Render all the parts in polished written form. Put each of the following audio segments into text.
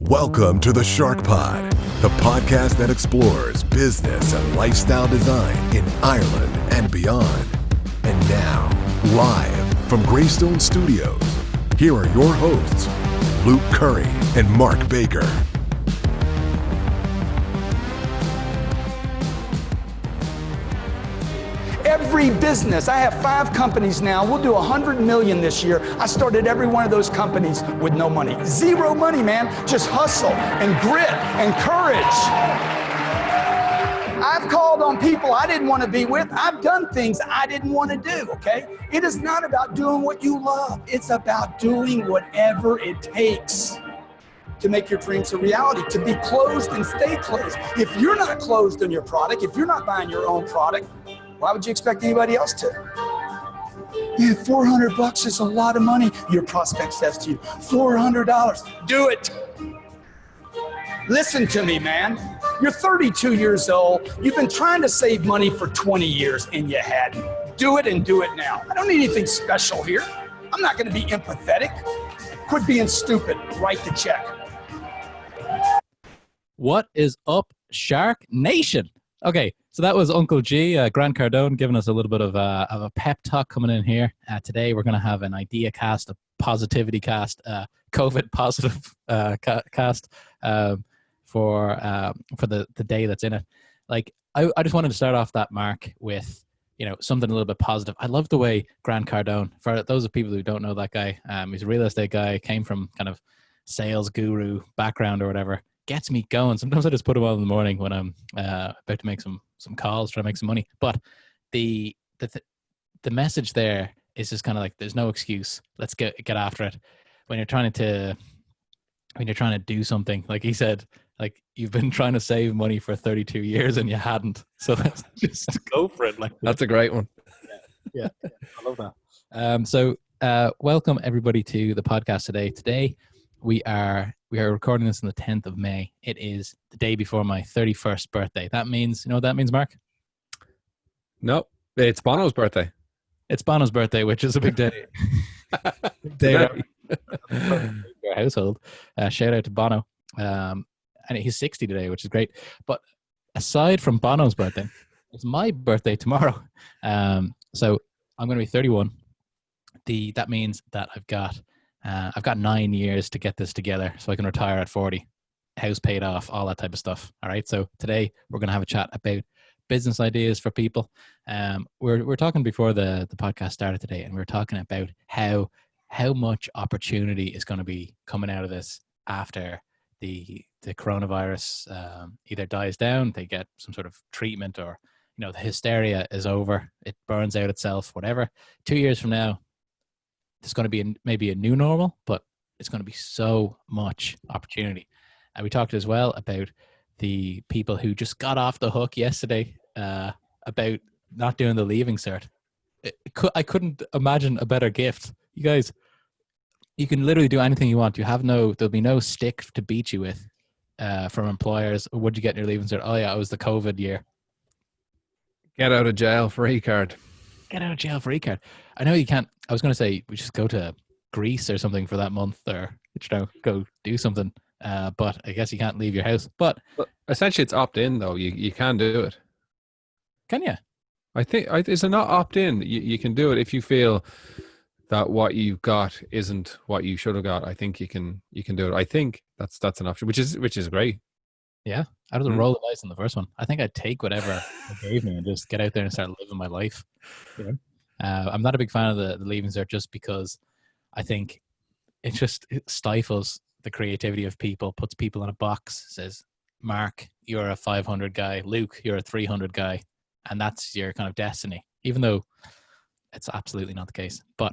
Welcome to the SharkPod, the podcast that explores business and lifestyle design in Ireland and beyond. And now, live from Greystone Studios, here are your hosts, Luke Curry and Mark Baker. Every business, I have 5 companies now. We'll do 100 million this year. I started every one of those companies with no money. Zero money, man. Just hustle and grit and courage. I've called on people I didn't want to be with. I've done things I didn't want to do, okay? It is not about doing what you love. It's about doing whatever it takes to make your dreams a reality, to be closed and stay closed. If you're not closed on your product, if you're not buying your own product, why would you expect anybody else to? Yeah, $400 is a lot of money. Your prospect says to you, $400, do it. Listen to me, man. You're 32 years old. You've been trying to save money for 20 years and you hadn't. Do it and do it now. I don't need anything special here. I'm not going to be empathetic. Quit being stupid. Write the check. What is up, SharkNation? Okay, so that was Uncle G, Grant Cardone, giving us a little bit of a pep talk coming in here. Today we're going to have an idea cast, a positivity cast, COVID positive cast for the day that's in it. Like, I just wanted to start off that, Mark, with something a little bit positive. I love the way Grant Cardone, for those of people who don't know that guy, he's a real estate guy, came from kind of sales guru background or whatever. Gets me going. Sometimes I just put him on in the morning when I'm about to make some calls, try to make some money. But the message there is just kind of like, there's no excuse. Let's get after it. When you're trying to do something, like he said, like, you've been trying to save money for 32 years and you hadn't. So let's just go for it. Like, that's a great one. Yeah, I love that. So welcome everybody to the podcast today. Today we are recording this on the 10th of May. It is the day before my 31st birthday. That means, you know what that means, Mark? No, it's Bono's birthday. It's Bono's birthday, which is a big day. Big day in our household. Shout out to Bono. And he's 60 today, which is great. But aside from Bono's birthday, it's my birthday tomorrow. So I'm going to be 31. That means that I've got 9 years to get this together so I can retire at 40, house paid off, all that type of stuff. All right. So today we're going to have a chat about business ideas for people. We're talking before the podcast started today, and we're talking about how much opportunity is going to be coming out of this after the coronavirus either dies down, they get some sort of treatment, or, the hysteria is over, it burns out itself, whatever. 2 years from now, there's going to be maybe a new normal, but it's going to be so much opportunity. And we talked as well about the people who just got off the hook yesterday about not doing the leaving cert. I couldn't imagine a better gift. You guys, you can literally do anything you want. There'll be no stick to beat you with from employers. What'd you get in your leaving cert? Oh yeah, it was the COVID year. Get out of jail free card. Get out of jail free card. I know you can't. I was going to say we just go to Greece or something for that month, or go do something. But I guess you can't leave your house. But essentially, it's opt in though. You can do it. Can you? I think is it not opt in? You can do it if you feel that what you've got isn't what you should have got. I think you can do it. I think that's an option, which is great. Yeah, I was a roll the dice on the first one. I think I'd take whatever they gave me and just get out there and start living my life. I'm not a big fan of the leaving cert, just because I think it stifles the creativity of people, puts people in a box, says, Mark, you're a 500 guy, Luke, you're a 300 guy, and that's your kind of destiny, even though it's absolutely not the case. But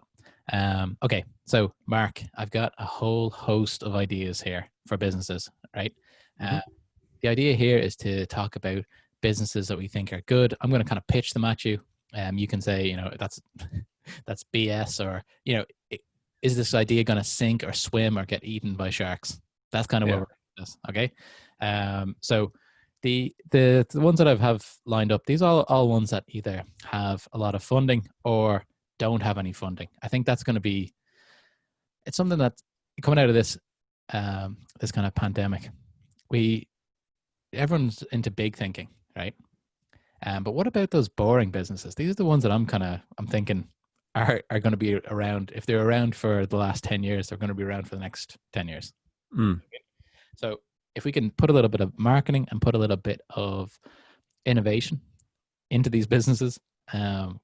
okay, so Mark, I've got a whole host of ideas here for businesses, right? The idea here is to talk about businesses that we think are good. I'm going to kind of pitch them at you. You can say, that's BS, or, is this idea going to sink or swim or get eaten by sharks? That's kind of what we're doing this. Okay. So the ones that I have lined up, these are all ones that either have a lot of funding or don't have any funding. I think that's going to be, it's something that's coming out of this. this kind of pandemic, everyone's into big thinking, right? But what about those boring businesses? These are the ones that I'm thinking are going to be around. If they're around for the last 10 years, they're going to be around for the next 10 years. So if we can put a little bit of marketing and put a little bit of innovation into these businesses,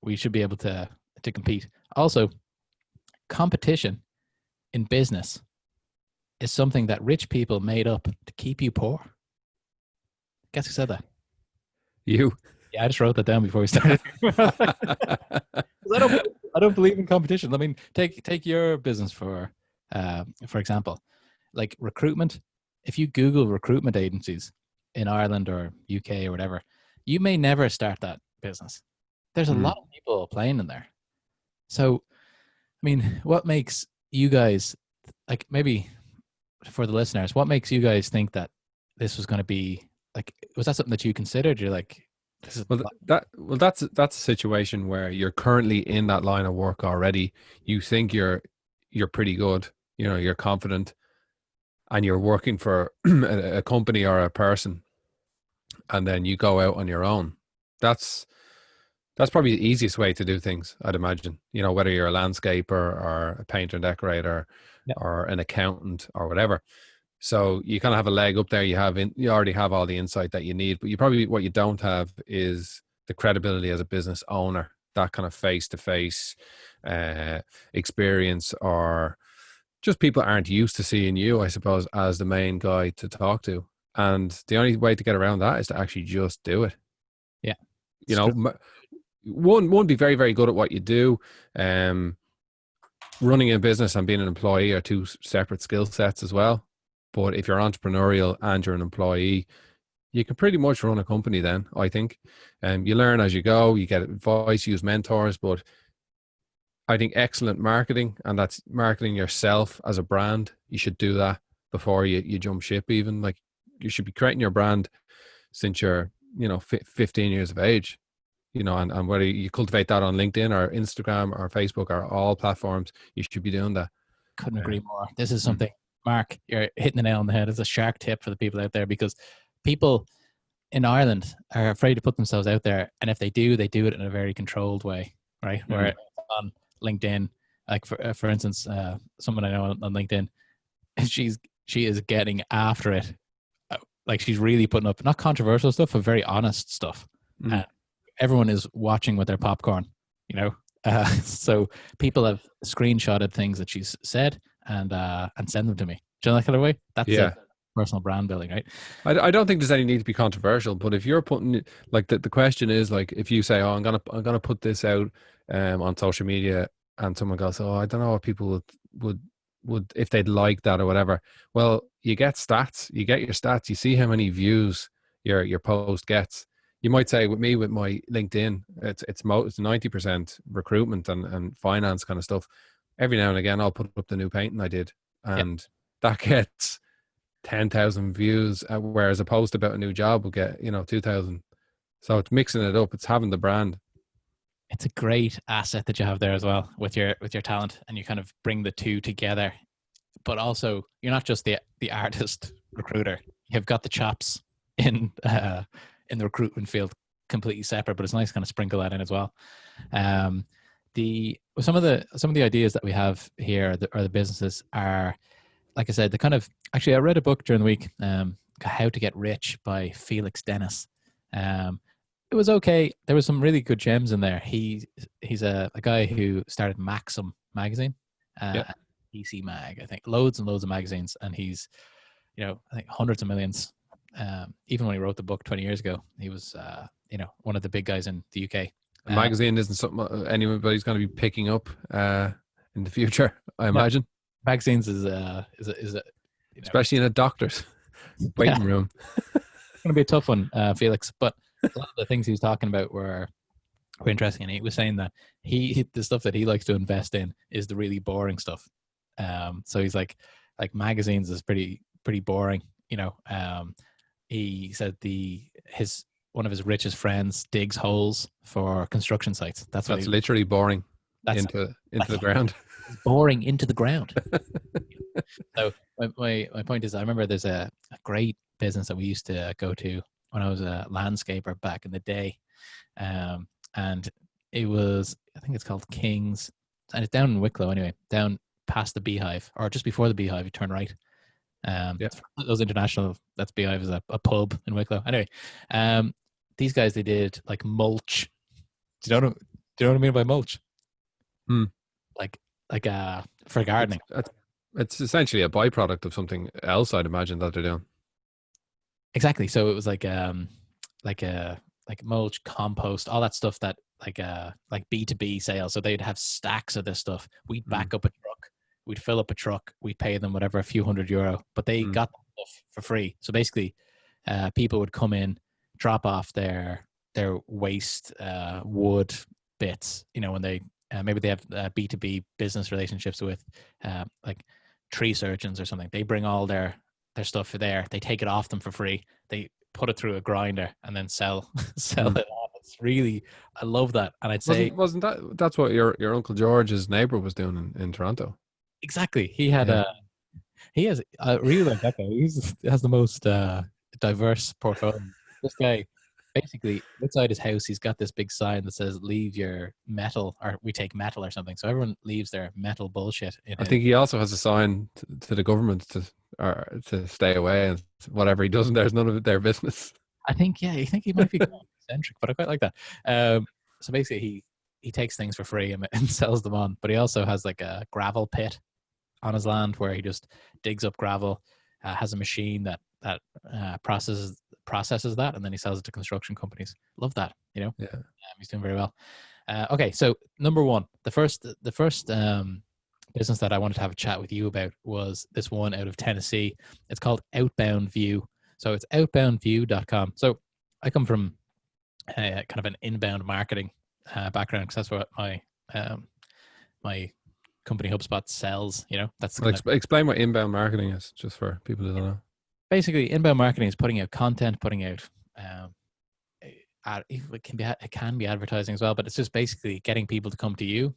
we should be able to compete. Also, competition in business is something that rich people made up to keep you poor. Guess who said that? You. Yeah, I just wrote that down before we started. I don't believe in competition. I mean, take your business for example, like recruitment. If you Google recruitment agencies in Ireland or UK or whatever, you may never start that business. There's a lot of people playing in there. So, I mean, what makes you guys, like, maybe for the listeners, what makes you guys think that this was going to be, like, was that something that you considered? You're like, this is that's a situation where you're currently in that line of work already. You think you're pretty good, you know, you're confident, and you're working for a company or a person, and then you go out on your own. That's probably the easiest way to do things, I'd imagine. You know, whether you're a landscaper or a painter and decorator, or an accountant or whatever. So you kind of have a leg up there. You already have all the insight that you need, but what you don't have is the credibility as a business owner, that kind of face-to-face experience, or just people aren't used to seeing you, I suppose, as the main guy to talk to. And the only way to get around that is to actually just do it. Yeah. You know, one, be very, very good at what you do. Running a business and being an employee are two separate skill sets as well. But if you're entrepreneurial and you're an employee, you can pretty much run a company then, I think. You learn as you go, you get advice, use mentors, but I think excellent marketing, and that's marketing yourself as a brand. You should do that before you jump ship even. Like, you should be creating your brand since you're, 15 years of age. And whether you cultivate that on LinkedIn or Instagram or Facebook or all platforms, you should be doing that. Couldn't agree more. This is something, Mark, you're hitting the nail on the head. It's a shark tip for the people out there, because people in Ireland are afraid to put themselves out there. And if they do it in a very controlled way, right? Where on LinkedIn, like for instance, someone I know on LinkedIn, she is getting after it. Like, she's really putting up not controversial stuff, but very honest stuff. Everyone is watching with their popcorn, so people have screenshotted things that she's said and send them to me. Do you know that kind of way? That's personal brand building, right? I don't think there's any need to be controversial, but if you're putting, like, the question is, like, if you say, I'm gonna put this out on social media, and someone goes, I don't know what people would if they'd like that or whatever. Well, you get stats, you get your stats, you see how many views your post gets. You might say, with my LinkedIn, it's 90% recruitment and finance kind of stuff. Every now and again, I'll put up the new painting I did, and that gets 10,000 views, whereas a post about a new job will get 2,000. So it's mixing it up. It's having the brand. It's a great asset that you have there as well with your talent, and you kind of bring the two together. But also, you're not just the artist recruiter. You've got the chops in the recruitment field, completely separate. But it's nice to kind of sprinkle that in as well. Some of the ideas that we have here, or the businesses, are, like I said, actually, I read a book during the week, How to Get Rich by Felix Dennis. It was okay. There was some really good gems in there. He's a guy who started Maxim magazine, PC Mag, I think, loads and loads of magazines, and he's, I think, hundreds of millions. Even when he wrote the book 20 years ago, he was, one of the big guys in the UK. A magazine isn't something anybody's going to be picking up in the future, I imagine. Magazines is especially in a doctor's waiting room. It's going to be a tough one, Felix. But a lot of the things he was talking about were interesting, and he was saying that the stuff that he likes to invest in is the really boring stuff. So he's like magazines is pretty boring. He said one of his richest friends digs holes for construction sites. That's literally boring into the ground. Boring into the ground. So my point is, I remember there's a great business that we used to go to when I was a landscaper back in the day. And it was, I think it's called King's, and it's down in Wicklow anyway, down past the Beehive, or just before the Beehive, you turn right. Those international, that's Beehive is a pub in Wicklow. Anyway, these guys, they did like mulch. Do you know what I mean by mulch? Like for gardening. It's essentially a byproduct of something else, I'd imagine, that they're doing. Exactly. So it was like mulch, compost, all that stuff that like B2B sales. So they'd have stacks of this stuff. We'd back up a truck. We'd fill up a truck. We'd pay them whatever, a few €100, but they got the stuff for free. So basically, people would come in, drop off their waste wood bits. You know, when they maybe they have B2B business relationships with like tree surgeons or something. They bring all their stuff there. They take it off them for free. They put it through a grinder and then sell it on. It's really, I love that. And I'd say wasn't that's what your Uncle George's neighbor was doing in Toronto? Exactly. He had he has I really like that guy. He has the most diverse portfolio. This guy, basically, outside his house, he's got this big sign that says "Leave your metal," or "We take metal," or something. So everyone leaves their metal bullshit. I think he also has a sign to the government to stay away, and whatever he does, there's none of their business. I think he might be eccentric, but I quite like that. So basically, he takes things for free and sells them on. But he also has like a gravel pit on his land where he just digs up gravel, has a machine that processes that, and then he sells it to construction companies. Love that, you know. Yeah, he's doing very well. Okay, so number one, the first business that I wanted to have a chat with you about was this one out of Tennessee. It's called Outbound View. So it's outboundview.com. So I come from kind of an inbound marketing background, because that's what my company HubSpot sells. You know, that's explain what inbound marketing is, just for people who don't know. Basically, inbound marketing is putting out content, putting out it can be advertising as well, but it's just basically getting people to come to you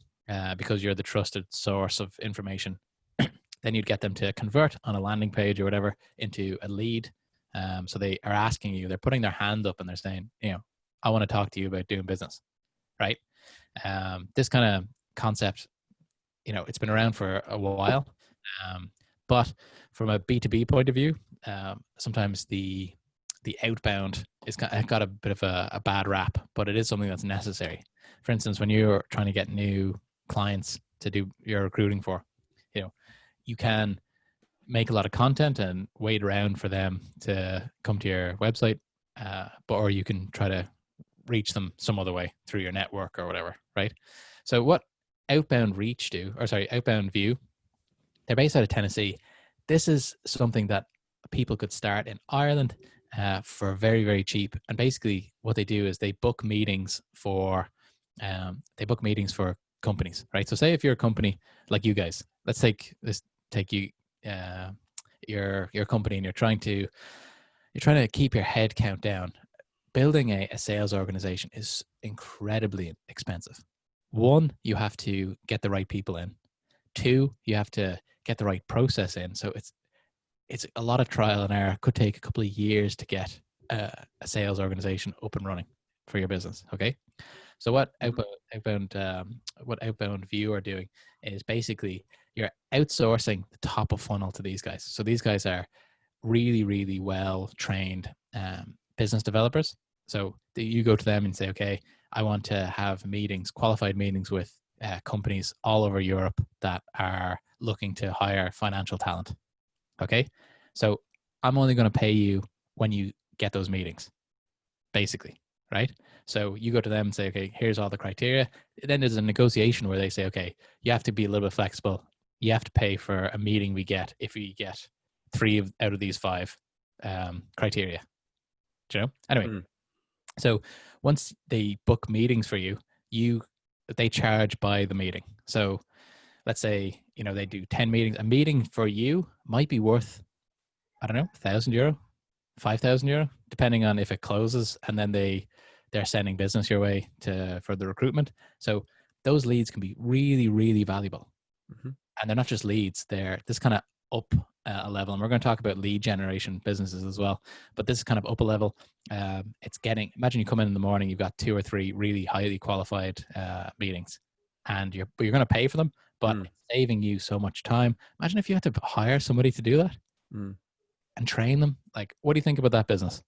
because you're the trusted source of information. Then you'd get them to convert on a landing page or whatever into a lead. So they are asking you, they're putting their hand up and they're saying, you know, I want to talk to you about doing business, right? This kind of concept, you know, it's been around for a while, but from a B2B point of view, sometimes the outbound is got a bit of a bad rap, but it is something that's necessary. For instance, when you're trying to get new clients to do your recruiting for, you know, you can make a lot of content and wait around for them to come to your website, or you can try to reach them some other way through your network or whatever, right? So what Outbound View, they're based out of Tennessee. This is something that people could start in Ireland for very, very cheap. And basically what they do is they book meetings for companies, right? So say if you're a company like you guys, let's take you, your company, and you're trying to keep your head count down. Building a sales organization is incredibly expensive. One, you have to get the right people in. Two, you have to get the right process in. So it's a lot of trial and error. It could take a couple of years to get a sales organization up and running for your business. Okay. So what Outbound View are doing is basically you're outsourcing the top of funnel to these guys. So these guys are really, really well trained business developers. So you go to them and say, okay, I want to have qualified meetings with companies all over Europe that are looking to hire financial talent. Okay. So I'm only going to pay you when you get those meetings, basically. Right. So you go to them and say, okay, here's all the criteria. Then there's a negotiation where they say, okay, you have to be a little bit flexible. You have to pay for a meeting we get if we get 3 out of these 5 criteria. Do you know? Anyway, so once they book meetings for you, they charge by the meeting. So let's say, you know, they do 10 meetings. A meeting for you might be worth, I don't know, €1,000, €5,000, depending on if it closes, and then they're sending business your way for the recruitment. So those leads can be really, really valuable. And they're not just leads, they're this kind of up a level, and we're going to talk about lead generation businesses as well, but this is kind of up a level. It's imagine you come in the morning, you've got 2 or 3 really highly qualified meetings, and you're going to pay for them, but it's saving you so much time. Imagine if you had to hire somebody to do that and train them. Like, what do you think about that business?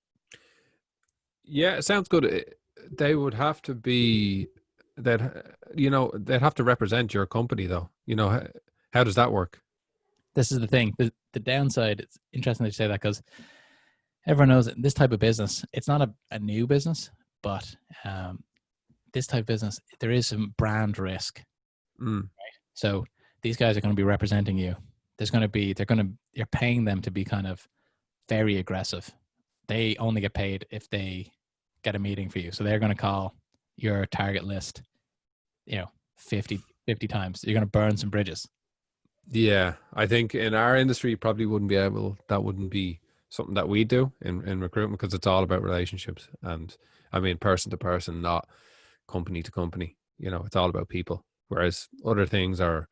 Yeah, it sounds good. They would have to be that, they'd have to represent your company though. How does that work? This is the thing. The downside, it's interesting that you say that, because everyone knows that this type of business, it's not a new business, but this type of business, there is some brand risk. Right? So these guys are going to be representing you. You're paying them to be kind of very aggressive. They only get paid if they get a meeting for you. So they're going to call your target list, 50 times. You're going to burn some bridges. Yeah, I think in our industry, probably that wouldn't be something that we do in recruitment, because it's all about relationships. And I mean, person to person, not company to company. It's all about people. Whereas other things are,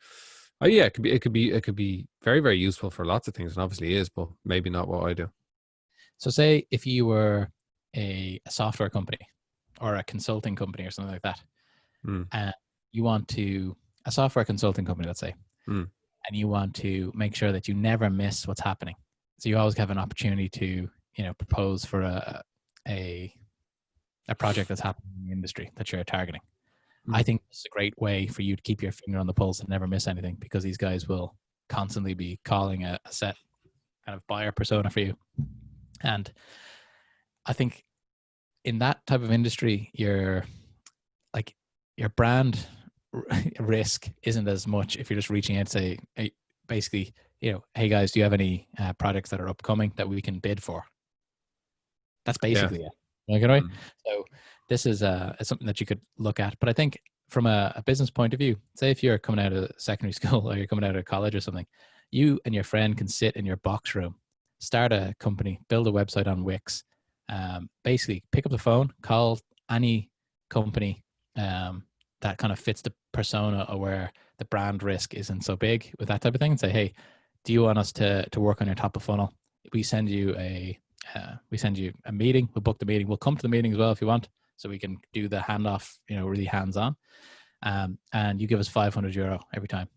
it could be very, very useful for lots of things, and obviously is, but maybe not what I do. So say if you were a software company or a consulting company or something like that, and you want to, a software consulting company, let's say, and you want to make sure that you never miss what's happening. So you always have an opportunity to, propose for a project that's happening in the industry that you're targeting. I think it's a great way for you to keep your finger on the pulse and never miss anything, because these guys will constantly be calling a set kind of buyer persona for you. And I think in that type of industry, your brand risk isn't as much if you're just reaching out to say, hey, basically, hey guys, do you have any projects that are upcoming that we can bid for? That's basically it. Right? So this is something that you could look at. But I think from a business point of view, say if you're coming out of secondary school or you're coming out of college or something, you and your friend can sit in your box room, start a company, build a website on Wix, basically pick up the phone, call any company that kind of fits the persona, or where the brand risk isn't so big with that type of thing, and say, hey, do you want us to work on your top of funnel? We send you a meeting. We'll book the meeting. We'll come to the meeting as well if you want, so we can do the handoff, really hands-on. And you give us €500 every time.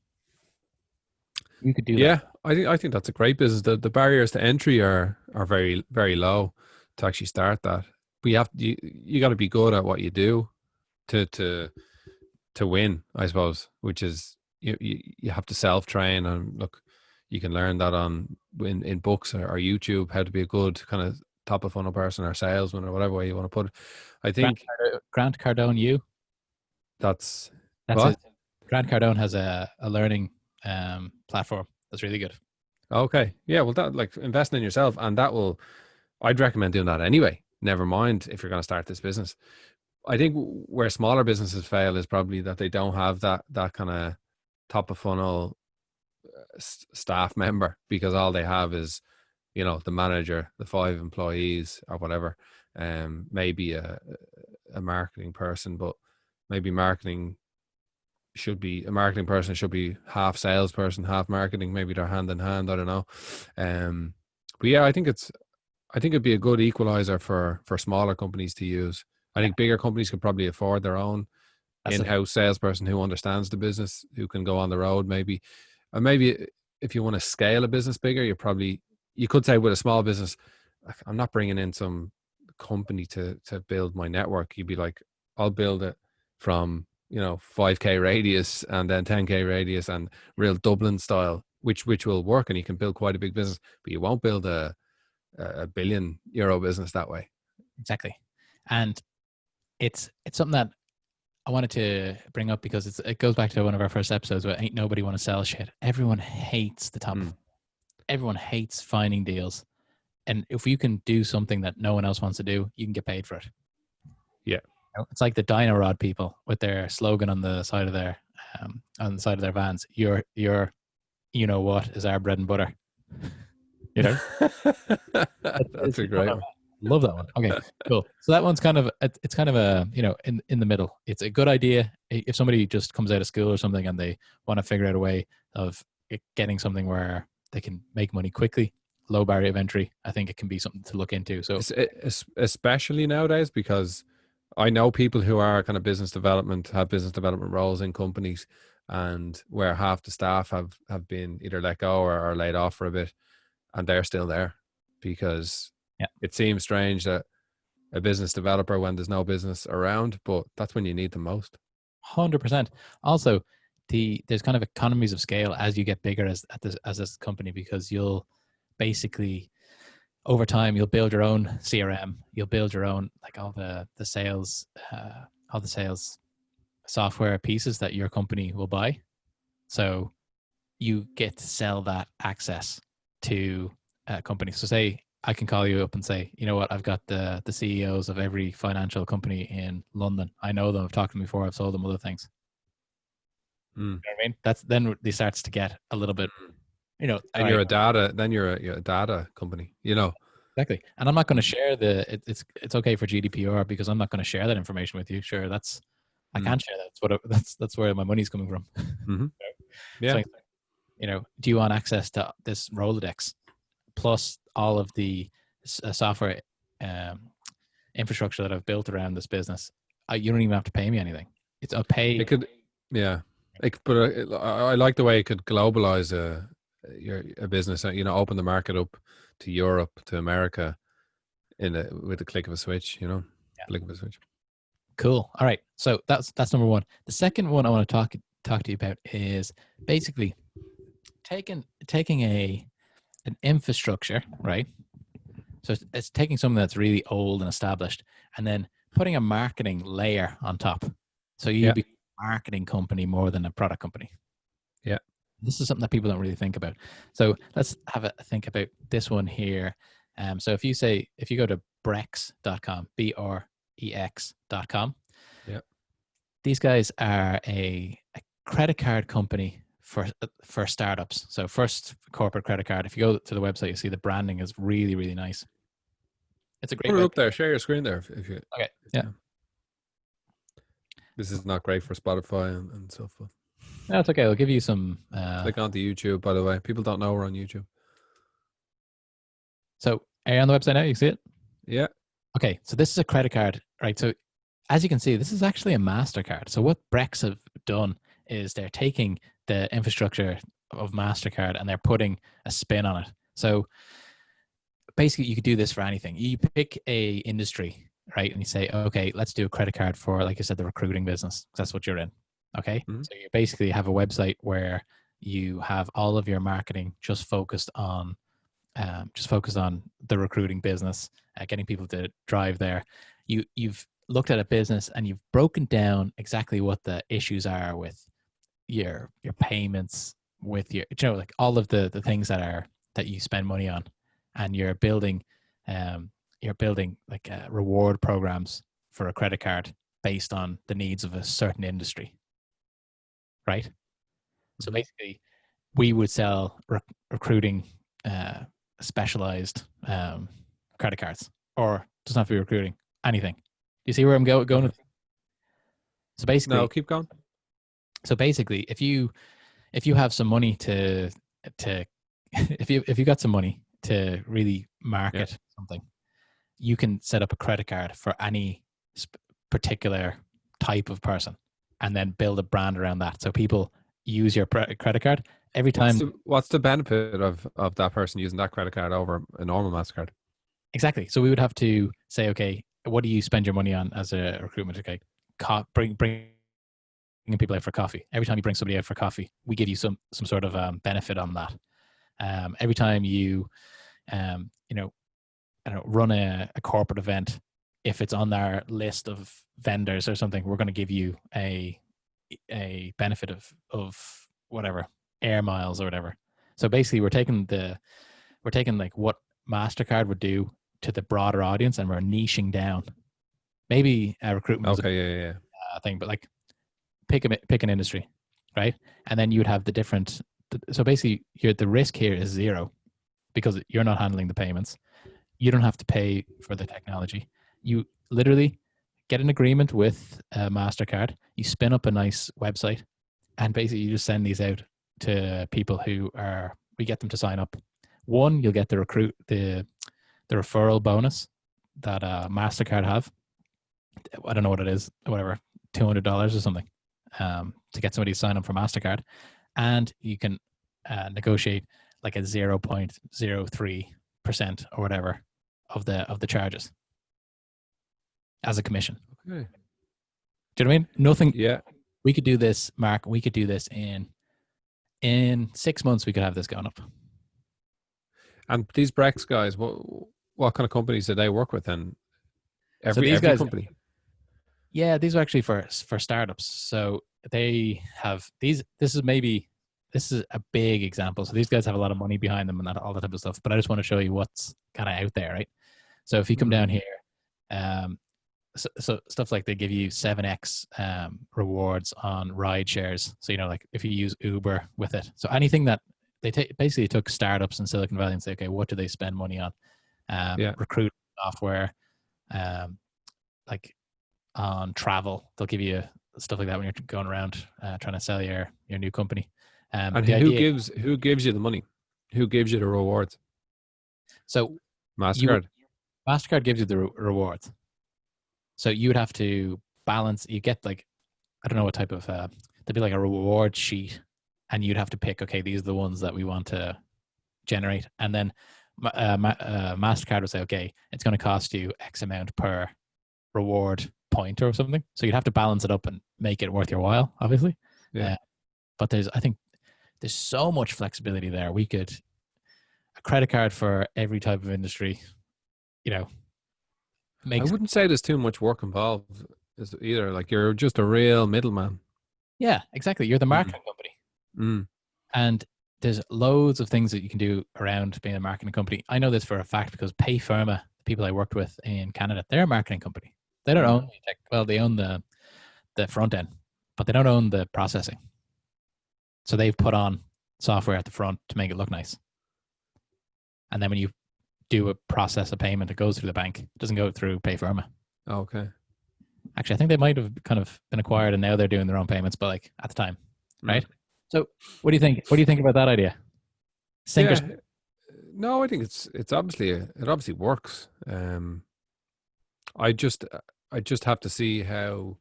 You could do that. Yeah, I think that's a great business. The barriers to entry are very, very low to actually start that. But you got to be good at what you do to win, I suppose. Which is you have to self-train, and look, you can learn that in books or YouTube, how to be a good kind of top of funnel person or salesman or whatever way you want to put it. I think Grant Cardone, that's what? it. Grant Cardone has a learning platform that's really good. Okay, yeah, well, that, like, investing in yourself, and I'd recommend doing that anyway. Never mind if you're going to start this business. I think where smaller businesses fail is probably that they don't have that kind of top of funnel staff member, because all they have is, the manager, the 5 employees or whatever, maybe a marketing person, but maybe a marketing person should be half salesperson, half marketing. Maybe they're hand in hand. I don't know. But yeah, I think it'd be a good equalizer for smaller companies to use. I think bigger companies could probably afford their own in-house salesperson who understands the business, who can go on the road maybe. And maybe if you want to scale a business bigger, you could say with a small business, I'm not bringing in some company to build my network. You'd be like, I'll build it from 5k radius and then 10k radius and real Dublin style, which will work, and you can build quite a big business, but you won't build a €1 billion business that way. Exactly. And it's something that I wanted to bring up, because it goes back to one of our first episodes where ain't nobody want to sell shit. Everyone hates the top. Everyone hates finding deals. And if you can do something that no one else wants to do, you can get paid for it. Yeah. It's like the Dino Rod people with their slogan on the side of their vans. Your you know what is our bread and butter. That's a great one. Love that one. Okay, cool. So that one's kind of a in the middle. It's a good idea if somebody just comes out of school or something and they want to figure out a way of getting something where they can make money quickly, low barrier of entry. I think it can be something to look into. So especially nowadays, because I know people who are kind of have business development roles in companies, and where half the staff have been either let go or laid off for a bit, and they're still there because it seems strange that a business developer, when there's no business around, but that's when you need them most. 100%. Also, there's kind of economies of scale as you get bigger as this company, because you'll basically over time you'll build your own CRM, you'll build your own like all the sales software pieces that your company will buy. So you get to sell that access to companies. So say I can call you up and say, you know what, I've got the CEOs of every financial company in London. I know them. I've talked to them before. I've sold them other things. You know what I mean? That's then it starts to get a little bit, you know. And you're a data company, you know. Exactly. And I'm not going to share it's okay for GDPR because I'm not going to share that information with you. Sure, I can't share that. That's where my money's coming from. Mm-hmm. Yeah. So, you know, do you want access to this Rolodex plus all of the software infrastructure that I've built around this business? You don't even have to pay me anything. It's a pay. It could, yeah. But I like the way it could globalize a business. You know, open the market up to Europe, to America, with the click of a switch. You know, click of a switch. Cool. All right. So that's number one. The second one I want to talk to you about is basically taking an infrastructure, right? So it's taking something that's really old and established, and then putting a marketing layer on top. So you be a marketing company more than a product company. Yeah. This is something that people don't really think about. So let's have a think about this one here. So if you go to brex.com, BREX.com. Yeah. These guys are a credit card company for startups. So first corporate credit card. If you go to the website, you see the branding is really, really nice. It's a great. Put it up there. Share your screen there if you. Okay. Yeah. This is not great for Spotify and so forth. No, it's okay. I'll give you some. Click onto YouTube, by the way. People don't know we're on YouTube. So are you on the website now? You see it? Yeah. Okay. So this is a credit card, right? So as you can see, this is actually a MasterCard. So what Brex have done is they're taking the infrastructure of MasterCard and they're putting a spin on it. So basically you could do this for anything. You pick a industry, right? And you say, okay, let's do a credit card for, like I said, the recruiting business. That's what you're in. Okay. Mm-hmm. So you basically have a website where you have all of your marketing just focused on the recruiting business, getting people to drive there. You've looked at a business and you've broken down exactly what the issues are with your payments, with your, you know, like all of the things that you spend money on, and you're building like reward programs for a credit card based on the needs of a certain industry, right? So basically we would sell recruiting specialized credit cards, or doesn't have to be recruiting, anything. Do you see where I'm going with? So basically, no, keep going. So basically, if you have some money to if you got some money to really market something, you can set up a credit card for any particular type of person, and then build a brand around that. So people use your credit card every time. What's the benefit of that person using that credit card over a normal MasterCard? Exactly. So we would have to say, okay, what do you spend your money on as a recruitment? Okay, bringing people out for coffee. Every time you bring somebody out for coffee, we give you some sort of benefit on that. Every time you, run a corporate event, if it's on our list of vendors or something, we're going to give you a benefit of whatever, air miles or whatever. So basically, we're taking like what MasterCard would do to the broader audience, and we're niching down. Maybe recruitment. Okay, thing, but like pick an industry, right? And then you would have the different. So basically, the risk here is zero because you're not handling the payments. You don't have to pay for the technology. You literally get an agreement with MasterCard. You spin up a nice website, and basically you just send these out to people who are we get them to sign up. One, you'll get the referral bonus that MasterCard have. I don't know what it is, whatever, $200 or something, to get somebody to sign up for MasterCard. And you can negotiate like a 0.03% or whatever of the charges as a commission. Okay. Do you know what I mean? Nothing. Yeah. We could do this, Mark. We could do this in 6 months. We could have this going up. And these Brex guys, what kind of companies do they work with? And Every guys, company. Yeah, these are actually for startups. So they have these. This is a big example. So these guys have a lot of money behind them and all that type of stuff. But I just want to show you what's kind of out there, right? So if you come down here, so stuff like they give you 7x rewards on ride shares. So, you know, like if you use Uber with it. So anything that they basically took startups in Silicon Valley and say, okay, what do they spend money on? Recruit software, like on travel. They'll give you stuff like that when you're going around trying to sell your new company. And who gives you the money? Who gives you the rewards? So MasterCard. MasterCard gives you the rewards. So you would have to balance. You get like, I don't know what type of there'd be like a reward sheet, and you'd have to pick. Okay, these are the ones that we want to generate, and then MasterCard would say, okay, it's going to cost you X amount per reward point or something. So you'd have to balance it up and make it worth your while, obviously. Yeah. But I think there's so much flexibility there. We could a credit card for every type of industry. You know, I wouldn't say there's too much work involved either. Like you're just a real middleman. Yeah, exactly. You're the marketing company, and there's loads of things that you can do around being a marketing company. I know this for a fact because Payfirma, the people I worked with in Canada, they're a marketing company. They don't own tech. Well, they own the front end, but they don't own the processing. So they've put on software at the front to make it look nice. And then when you do a payment, it goes through the bank. It doesn't go through Payfirma. Oh, okay. Actually, I think they might have kind of been acquired and now they're doing their own payments, but like at the time, right? So what do you think? What do you think about that idea? No, I think it's obviously it obviously works. I just have to see how.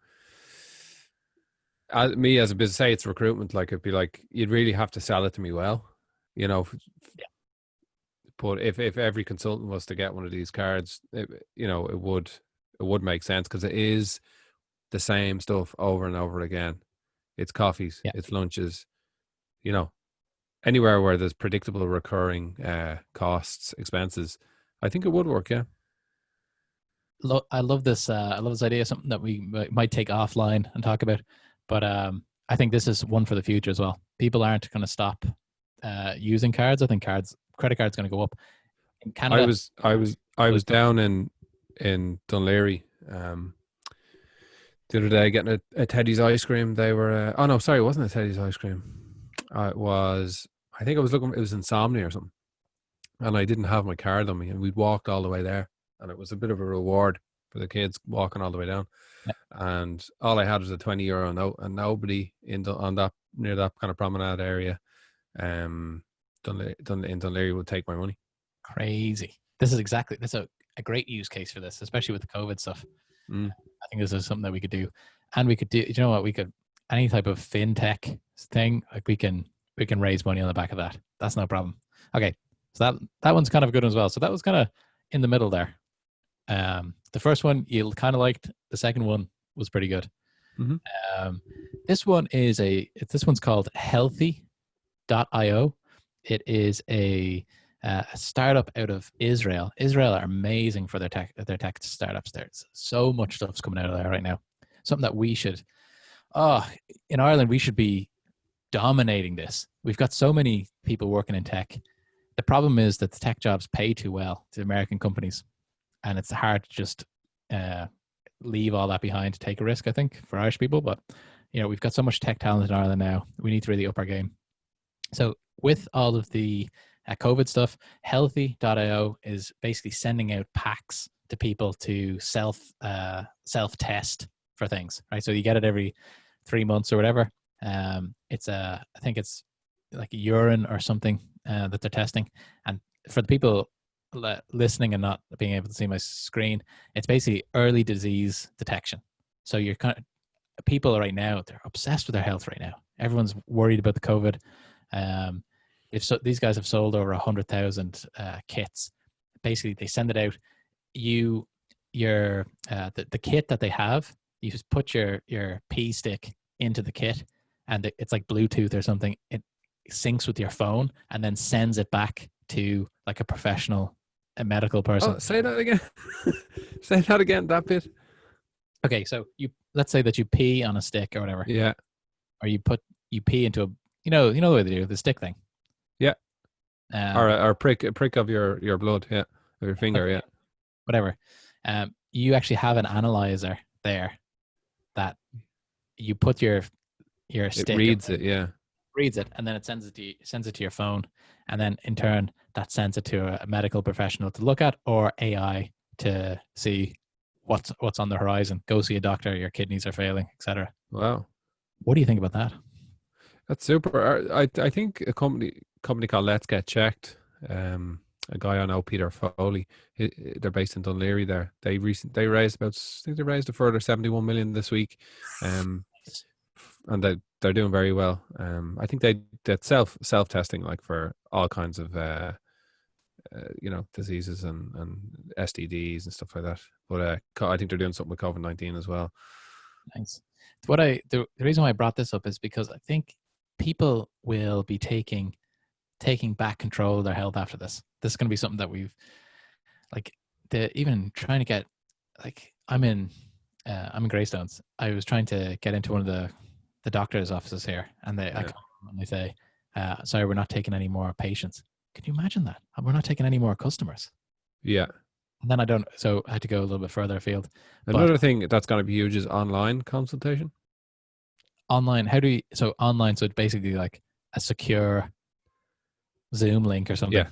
Me as a business, say it's recruitment, like it'd be like you'd really have to sell it to me well, you know. Yeah. But if every consultant was to get one of these cards, it would make sense because it is the same stuff over and over again. It's coffees, it's lunches, you know, anywhere where there's predictable recurring costs, expenses. I think it would work. Yeah. I love this. I love this idea. Something that we might take offline and talk about. But I think this is one for the future as well. People aren't going to stop using cards. I think credit cards going to go up. In Canada, I was down in Dunleary the other day getting a Teddy's ice cream. They were oh no, sorry, it wasn't a Teddy's ice cream. It was it was Insomnia or something, and I didn't have my card on me, and we'd walked all the way there, and it was a bit of a reward for the kids walking all the way down. Yeah. And all I had was a €20 note, and nobody near that kind of promenade area in Dunleary would take my money. Crazy. This is a great use case for this, especially with the COVID stuff. I think this is something that we could do. And we could do, you know what, we could, any type of fintech thing, like we can raise money on the back of that. That's no problem. Okay. So that one's kind of good as well. So that was kind of in the middle there. The first one you kind of liked. The second one was pretty good. This one's called Healthy.io. It is a startup out of Israel. Israel are amazing for their tech startups. There's so much stuff's coming out of there right now. Something that we should, in Ireland, we should be dominating this. We've got so many people working in tech. The problem is that the tech jobs pay too well to American companies. And it's hard to just leave all that behind to take a risk, I think, for Irish people. But, you know, we've got so much tech talent in Ireland now. We need to really up our game. So with all of the COVID stuff, Healthy.io is basically sending out packs to people to self-test for things, right? So you get it every 3 months or whatever. I think it's like urine or something. that they're testing. And for the people listening and not being able to see my screen, it's basically early disease detection. So you're kind of, people right now, they're obsessed with their health right now. Everyone's worried about the COVID. These guys have sold over 100,000 kits. Basically, they send it out. The kit that they have, you just put your P stick into the kit, and it's like Bluetooth or something. It syncs with your phone and then sends it back to like a professional, a medical person. Oh, say that again. Say that again. That bit. Okay, so let's say that you pee on a stick or whatever. Yeah. Or you pee into a the way they do the stick thing. Yeah. Or prick of your blood. Yeah. Or your finger. Yeah. Whatever. You actually have an analyzer there that you put your stick. It reads it. Yeah. Reads it, and then it sends it to your phone, and then in turn that sends it to a medical professional to look at, or AI to see what's on the horizon. Go see a doctor. Your kidneys are failing, etc. Wow. What do you think about that? That's super. I think a company called Let's Get Checked. A guy I know, Peter Foley. They're based in Dunleary. There, they raised I think they raised a further 71 million this week, and they're doing very well. I think they did self testing, like for all kinds of diseases and STDs and stuff like that. But I think they're doing something with COVID-19 as well. Nice. The reason why I brought this up is because I think people will be taking back control of their health after this. This is going to be something that we've even trying to get, like, I'm in Greystones. I was trying to get into one of the doctor's offices here, and I come and they say, sorry, we're not taking any more patients. Can you imagine that? We're not taking any more customers. Yeah. And then so I had to go a little bit further afield. Another thing that's going to be huge is online consultation. Online, online, so it's basically like a secure Zoom link or something.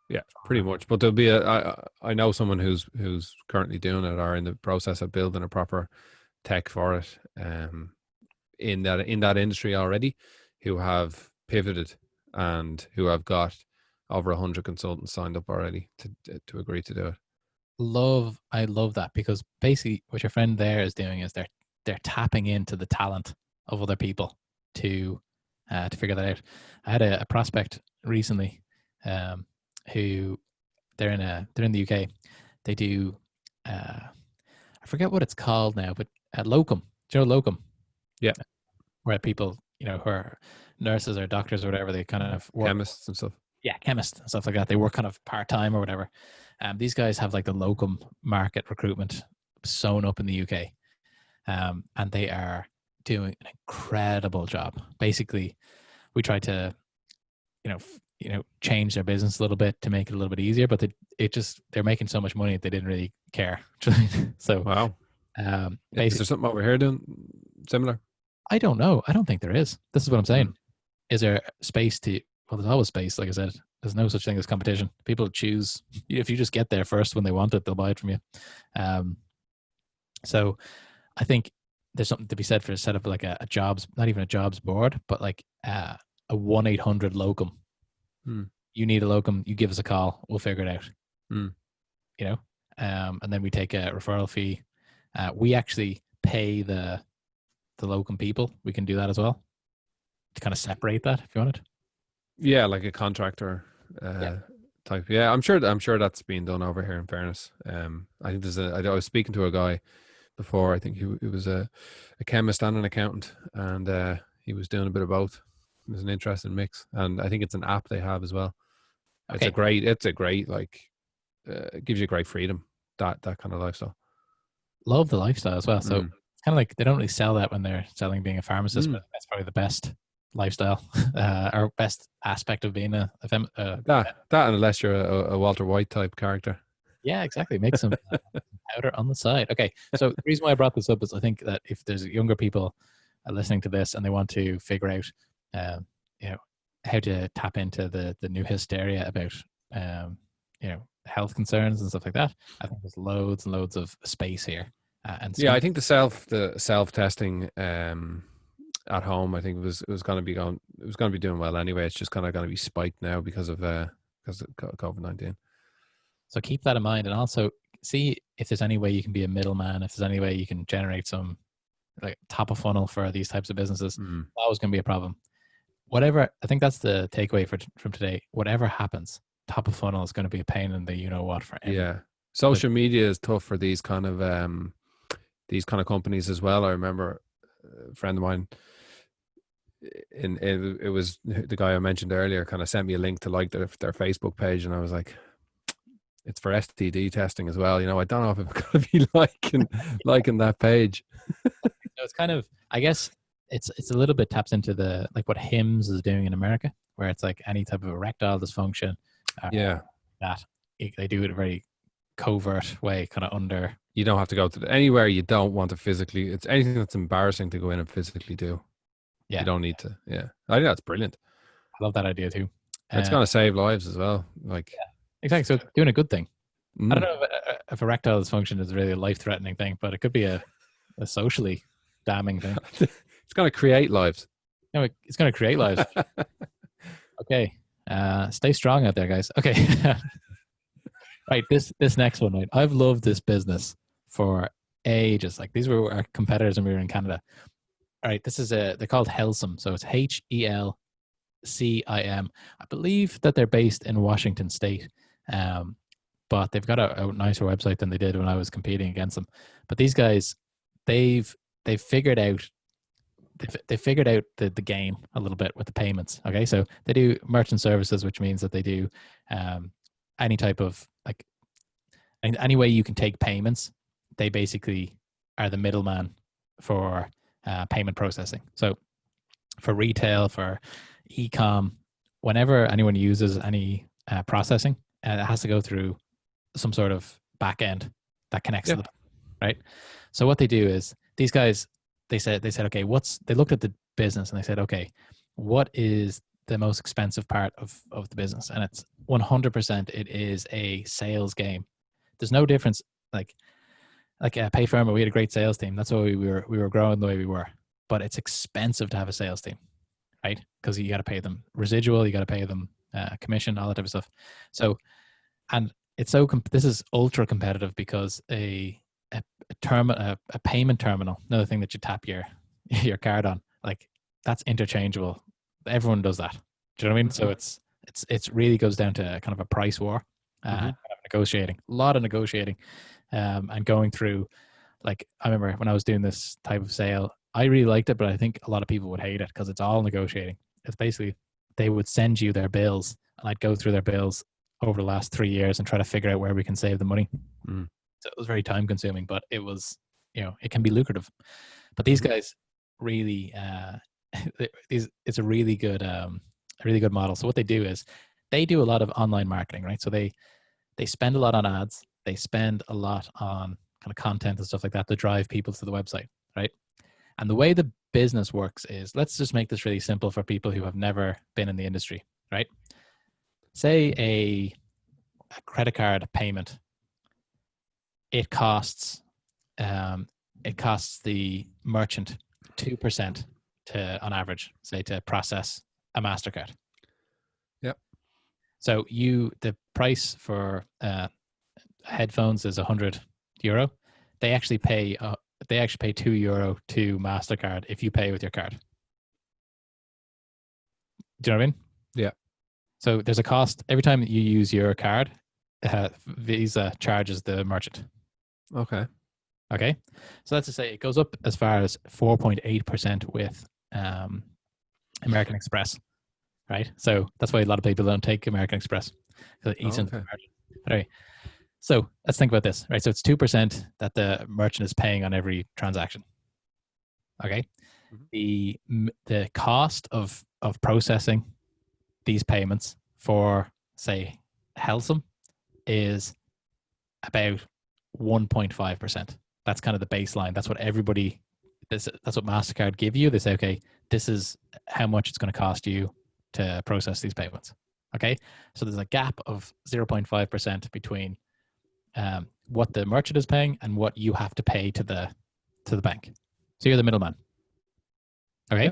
Yeah, pretty much. But there'll be I know someone who's currently doing it, or in the process of building a proper tech for it, in that industry already, who have pivoted and who have got over 100 consultants signed up already to agree to do it. I love that, because basically what your friend there is doing is they're tapping into the talent of other people to figure that out. I had a prospect recently who they're in the UK. They do I forget what it's called now, but locum. Do you know locum? Yeah. Where people, who are nurses or doctors or whatever, they kind of work, chemists and stuff. Yeah, chemists and stuff like that. They work kind of part-time or whatever. These guys have like the locum market recruitment sewn up in the UK. And they are doing an incredible job. Basically, we try to, change their business a little bit to make it a little bit easier, but they're making so much money they didn't really care. So wow. Is there something over here doing similar? I don't know. I don't think there is. This is what I'm saying. Is there space well, there's always space. Like I said, there's no such thing as competition. People choose. If you just get there first when they want it, they'll buy it from you. So I think there's something to be said for set up like a jobs, not even a jobs board, but like a 1-800 locum. You need a locum, you give us a call, we'll figure it out. And then we take a referral fee. We actually pay the locum people. We can do that as well to kind of separate that if you want it. Yeah, like a contractor type. Yeah, I'm sure that's being done over here, in fairness. I think I was speaking to a guy before. I think he was a chemist and an accountant, and he was doing a bit of both. It was an interesting mix, and I think it's an app they have as well. Okay. It's a great it gives you great freedom, that kind of lifestyle. Love the lifestyle as well. So it's kind of like they don't really sell that when they're selling being a pharmacist, but that's probably the best lifestyle or best aspect of being that unless you're a Walter White type character. Yeah, exactly. Make some powder on the side. Okay, so the reason why I brought this up is I think that if there's younger people listening to this and they want to figure out how to tap into the new hysteria about health concerns and stuff like that, I think there's loads and loads of space here. I think the self testing at home. I think it was going to be doing well anyway. It's just kind of going to be spiked now because of COVID-19. So keep that in mind, and also see if there's any way you can be a middleman. If there's any way you can generate some like top of funnel for these types of businesses, that was going to be a problem. Whatever, I think that's the takeaway from today. Whatever happens, top of funnel is going to be a pain in the what for everyone. Yeah, social media is tough for these kind of companies as well. I remember a friend of mine, it was the guy I mentioned earlier, kind of sent me a link to like their Facebook page, and I was like, it's for STD testing as well. You know, I don't know if I'm going to be liking that page. So it's kind of, I guess it's a little bit taps into the like what HIMSS is doing in America, where it's like any type of erectile dysfunction. That they do it in a very covert way, kind of under. You don't have to go to anywhere you don't want to physically. It's anything that's embarrassing to go in and physically do. Yeah, you don't need to. Yeah, I think that's brilliant. I love that idea too. It's going to save lives as well. Like, yeah, exactly. So doing a good thing. I don't know if erectile dysfunction is really a life-threatening thing, but it could be a socially damning thing. It's going to create lives. No, it's going to create lives. Okay. Stay strong out there, guys. Okay. Right. This next one, right? I've loved this business for ages. Like these were our competitors when we were in Canada. All right. They're called Helsum. So it's HELCIM. I believe that they're based in Washington State. But they've got a nicer website than they did when I was competing against them. But these guys, they've figured out the game a little bit with the payments. Okay, so they do merchant services, which means that they do any type of like any way you can take payments. They basically are the middleman for payment processing. So for retail, for e-com, whenever anyone uses any processing, it has to go through some sort of back end that connects to the right. So what they do is these guys, they said, okay, they looked at the business and they said, okay, what is the most expensive part of the business? And it's 100%, it is a sales game. There's no difference. Like Payfarmer, we had a great sales team. That's why we were growing the way we were. But it's expensive to have a sales team, right? Because you got to pay them residual, you got to pay them commission, all that type of stuff. So, and it's this is ultra competitive because a payment terminal, another thing that you tap your card on, like that's interchangeable. Everyone does that. Do you know what I mean? So it's really goes down to kind of a price war, negotiating, a lot of negotiating, and going through. Like I remember when I was doing this type of sale, I really liked it, but I think a lot of people would hate it because it's all negotiating. It's basically they would send you their bills, and I'd go through their bills over the last 3 years and try to figure out where we can save the money. So it was very time consuming, but it was, it can be lucrative. But these guys really, it's a really good model. So what they do is they do a lot of online marketing, right? So they spend a lot on ads. They spend a lot on kind of content and stuff like that to drive people to the website, right? And the way the business works is, let's just make this really simple for people who have never been in the industry, right? Say a credit card payment, it costs the merchant 2% on average, say, to process a MasterCard. Yep. So the price for headphones is €100. They actually pay €2 to MasterCard if you pay with your card. Do you know what I mean? Yeah. So there's a cost every time you use your card. Visa charges the merchant. Okay. So that's to say it goes up as far as 4.8% with American Express, right? So that's why a lot of people don't take American Express because it eats into the margin. Anyway, so let's think about this, right? So it's 2% that the merchant is paying on every transaction. Okay. The cost of processing these payments for, say, Helsum is about 1.5%. That's kind of the baseline. That's what that's what MasterCard give you. They say, okay, this is how much it's going to cost you to process these payments. Okay. So there's a gap of 0.5% between what the merchant is paying and what you have to pay to the bank. So you're the middleman. Okay.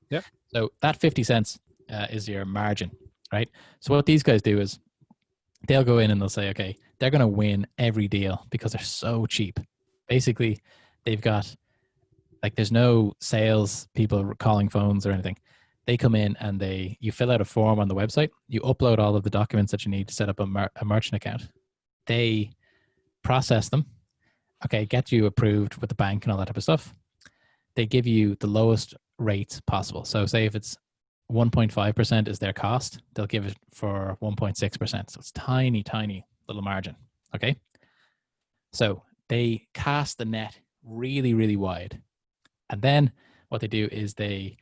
Yeah. So that 50 cents is your margin, right? So what these guys do is they'll go in and they'll say, okay, they're going to win every deal because they're so cheap. Basically, they've got, like, there's no sales people calling phones or anything. They come in and you fill out a form on the website. You upload all of the documents that you need to set up a merchant account. They process them, okay, get you approved with the bank and all that type of stuff. They give you the lowest rates possible. So say if it's 1.5% is their cost, they'll give it for 1.6%. So it's tiny, tiny little margin. Okay. So they cast the net really, really wide. And then what they do is in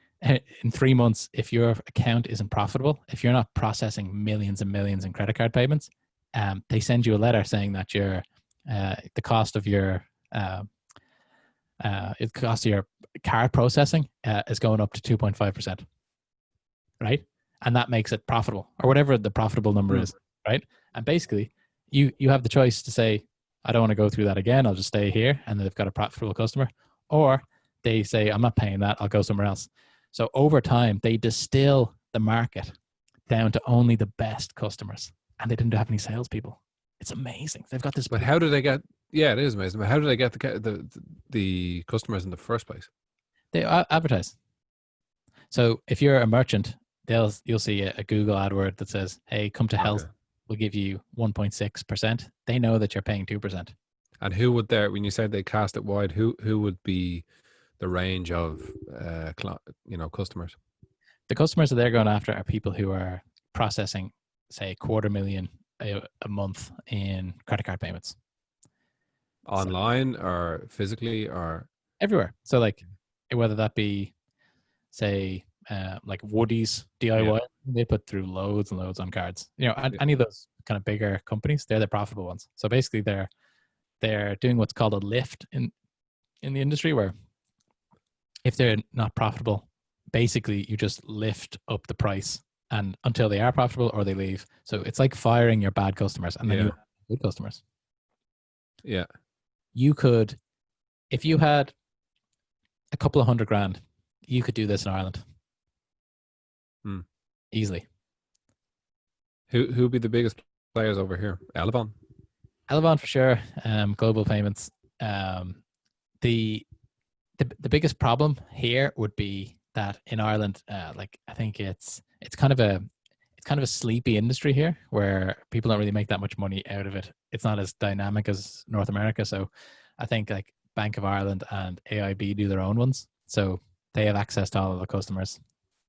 3 months, if your account isn't profitable, if you're not processing millions and millions in credit card payments, they send you a letter saying that the cost of your card processing is going up to 2.5%, right? And that makes it profitable, or whatever the profitable number is, right? And basically, you have the choice to say, I don't want to go through that again. I'll just stay here, and they've got a profitable customer. Or they say, I'm not paying that. I'll go somewhere else. So over time, they distill the market down to only the best customers, and they didn't have any salespeople. It's amazing. They've got this. But how do they get? Yeah, it is amazing. But how do they get the customers in the first place? They advertise. So if you're a merchant, you'll see a Google AdWord that says, "Hey, come to Health. We'll give you 1.6%." They know that you're paying 2%. And who would when you said they cast it wide, who would be the range of customers? The customers that they're going after are people who are processing, say, $250,000 a month in credit card payments. Online or physically or everywhere. So like whether that be, say, like Woody's DIY, they put through loads and loads on cards. Any of those kind of bigger companies, they're the profitable ones. So basically they're doing what's called a lift in the industry, where if they're not profitable, basically you just lift up the price and until they are profitable or they leave. So it's like firing your bad customers and then you have good customers. Yeah. You could, if you had a couple of $100,000, you could do this in Ireland. Easily. Who would be the biggest players over here? Elavon for sure. Global Payments. The biggest problem here would be that in Ireland, like I think it's kind of a sleepy industry here, where people don't really make that much money out of it. It's not as dynamic as North America. So I think like Bank of Ireland and AIB do their own ones. So they have access to all of the customers.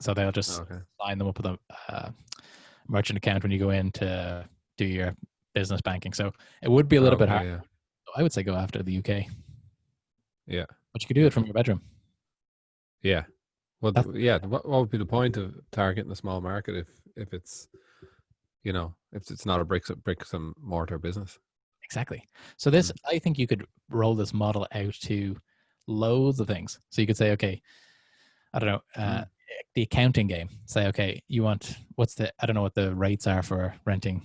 So they'll just sign them up with a merchant account when you go in to do your business banking. So it would be a little bit hard. Yeah. So I would say go after the UK. Yeah. But you could do it from your bedroom. Yeah. Well, what would be the point of targeting a small market if it's, if it's not a bricks and mortar business? Exactly. So this, I think you could roll this model out to loads of things. So you could say, okay, I don't know, the accounting game. Say, okay, you want, I don't know what the rates are for renting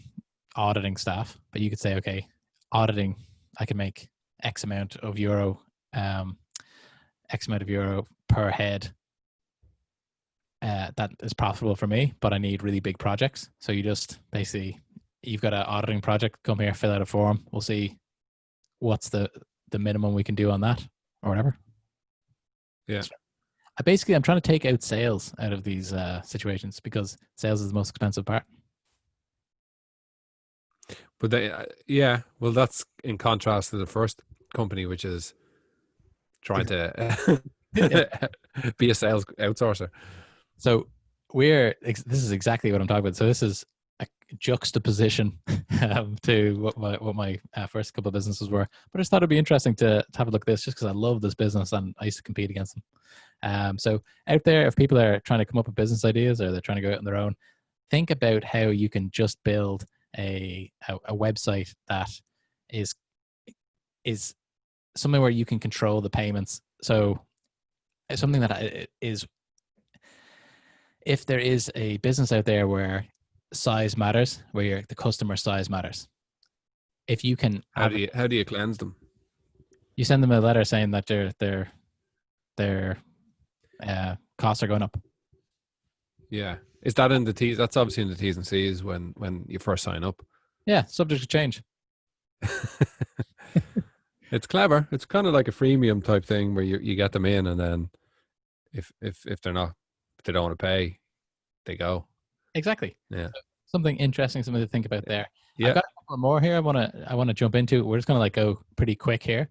auditing staff, but you could say, okay, auditing, I can make X amount of euro per head. That is profitable for me, but I need really big projects. So you just basically, you've got an auditing project, come here, fill out a form. We'll see what's the minimum we can do on that or whatever. Yeah. I'm trying to take out sales out of these situations, because sales is the most expensive part. But well, that's in contrast to the first company, which is trying to be a sales outsourcer. So this is exactly what I'm talking about. So this is a juxtaposition to what my first couple of businesses were. But I just thought it'd be interesting to have a look at this, just because I love this business and I used to compete against them. So out there, if people are trying to come up with business ideas or they're trying to go out on their own, think about how you can just build a website that is something where you can control the payments. So it's something that is, if there is a business out there where size matters, where the customer size matters, if you can, how do you cleanse them? You send them a letter saying that they're costs are going up. Yeah. Is that in the T's? That's obviously in the T's and C's when you first sign up. Yeah, subject to change. It's clever. It's kind of like a freemium type thing where you get them in, and then if they don't want to pay, they go. Exactly. Yeah. Something interesting, something to think about there. Yeah. I've got a couple more here. I want to jump into. We're just gonna like go pretty quick here.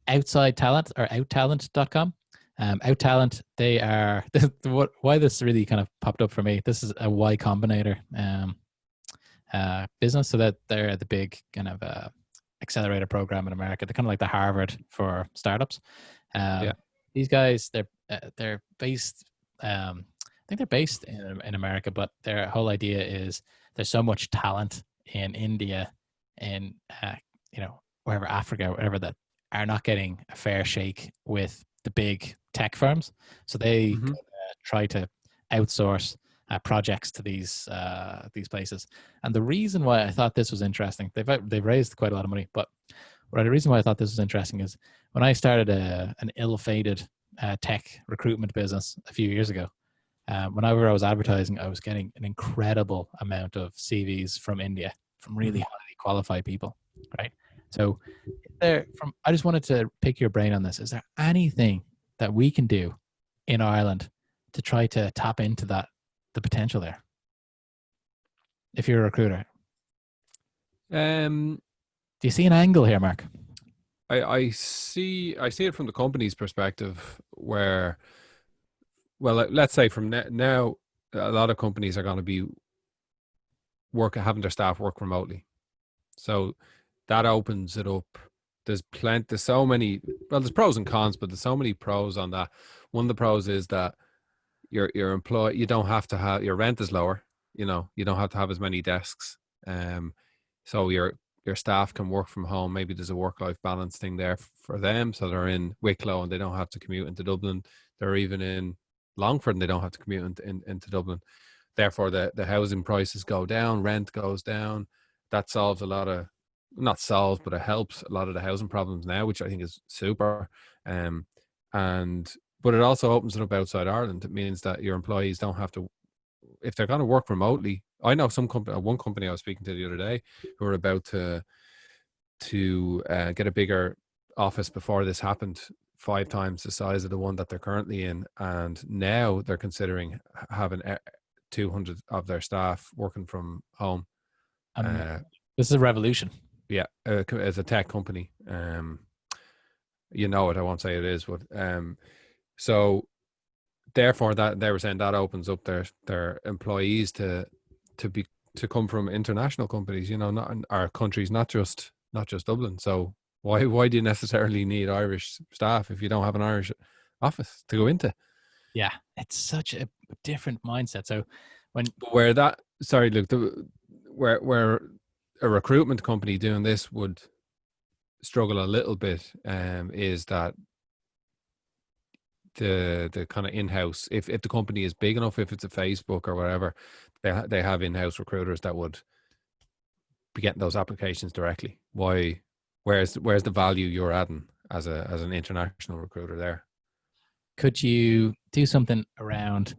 Outside Talent or outtalent.com. Outtalent, they are why this really kind of popped up for me. This is a Y Combinator business, so that they're the big kind of accelerator program in America. They're kind of like the Harvard for startups. These guys, they're based. I think they're based in America, but their whole idea is there's so much talent in India and wherever, Africa, whatever, that are not getting a fair shake with the big tech firms. So they try to outsource projects to these places. And the reason why I thought this was interesting, they've raised quite a lot of money, but the reason why I thought this was interesting is when I started an ill-fated tech recruitment business a few years ago. Whenever I was advertising, I was getting an incredible amount of CVs from India, from really highly qualified people, right? So I just wanted to pick your brain on this. Is there anything that we can do in Ireland to try to tap into the potential there? If you're a recruiter. Do you see an angle here, Mark? I see it from the company's perspective where, well, let's say from now, a lot of companies are going to be having their staff work remotely. So that opens it up. There's so many, well, there's pros and cons, but there's so many pros on that. One of the pros is that your employee, you don't have to have, your rent is lower, you don't have to have as many desks. So your staff can work from home. Maybe there's a work-life balance thing there for them. So they're in Wicklow and they don't have to commute into Dublin. They're even in Longford and they don't have to commute into Dublin. Therefore, the housing prices go down, rent goes down. That solves but it helps a lot of the housing problems now, which I think is super. But it also opens it up outside Ireland. It means that your employees don't have to, if they're going to work remotely. I know one company I was speaking to the other day who were about to get a bigger office before this happened, 5 times the size of the one that they're currently in, and now they're considering having 200 of their staff working from home. This is a revolution. Yeah, as a tech company, I won't say it is, but so therefore that they were saying that opens up their employees to come from international companies, not in our countries, not just Dublin. So why do you necessarily need Irish staff if you don't have an Irish office to go into? Yeah, it's such a different mindset. So where a recruitment company doing this would struggle a little bit is that the kind of in-house, if the company is big enough, if it's a Facebook or whatever, they have in-house recruiters that would be getting those applications directly. Where's the value you're adding as an international recruiter there? Could you do something around,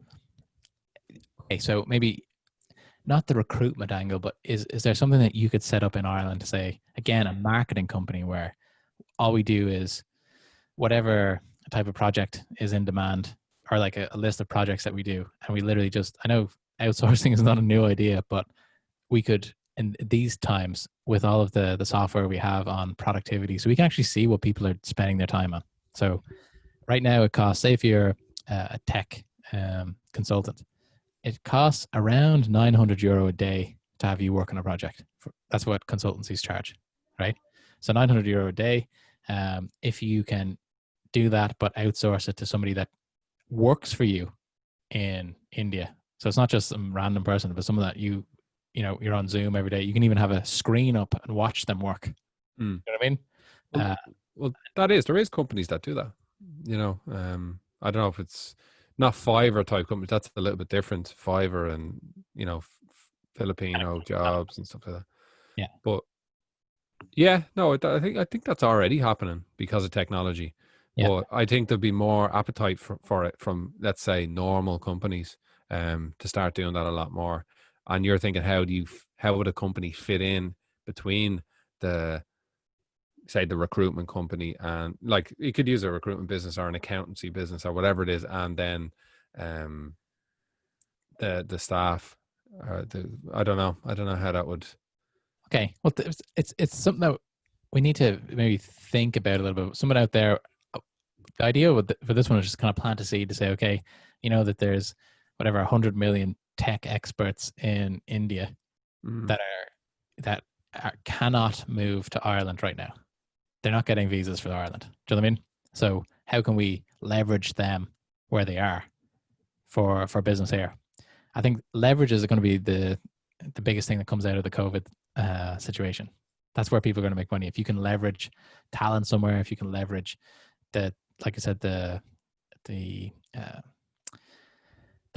okay, so maybe not the recruitment angle, but is there something that you could set up in Ireland to say, again, a marketing company where all we do is whatever type of project is in demand, or like a list of projects that we do, and we literally just, I know outsourcing is not a new idea, but we could, in these times, with all of the software we have on productivity, so we can actually see what people are spending their time on. So right now it costs, say if you're a tech consultant, it costs around €900 a day to have you work on a project. That's what consultancies charge, right? So €900 a day. If you can do that, but outsource it to somebody that works for you in India. So it's not just some random person, but someone that you're on Zoom every day. You can even have a screen up and watch them work. You know what I mean? Well, there is companies that do that. I don't know if it's not Fiverr type companies. That's a little bit different. Fiverr and Filipino jobs and stuff like that. Yeah, but yeah, no, I think that's already happening because of technology. Yeah. But I think there'll be more appetite for it from, let's say, normal companies to start doing that a lot more. And you're thinking, how would a company fit in between the, say, the recruitment company, and like you could use a recruitment business or an accountancy business or whatever it is, and then the staff, I don't know how that would. Okay. Well, it's something that we need to maybe think about a little bit. Someone out there, the idea for this one is just kind of plant a seed to say, okay, that there's whatever 100 million tech experts in India that cannot move to Ireland right now. They're not getting visas for Ireland. Do you know what I mean? So how can we leverage them where they are for business here? I think leverage is going to be the biggest thing that comes out of the COVID situation. That's where people are going to make money. If you can leverage talent somewhere, if you can leverage like I said, the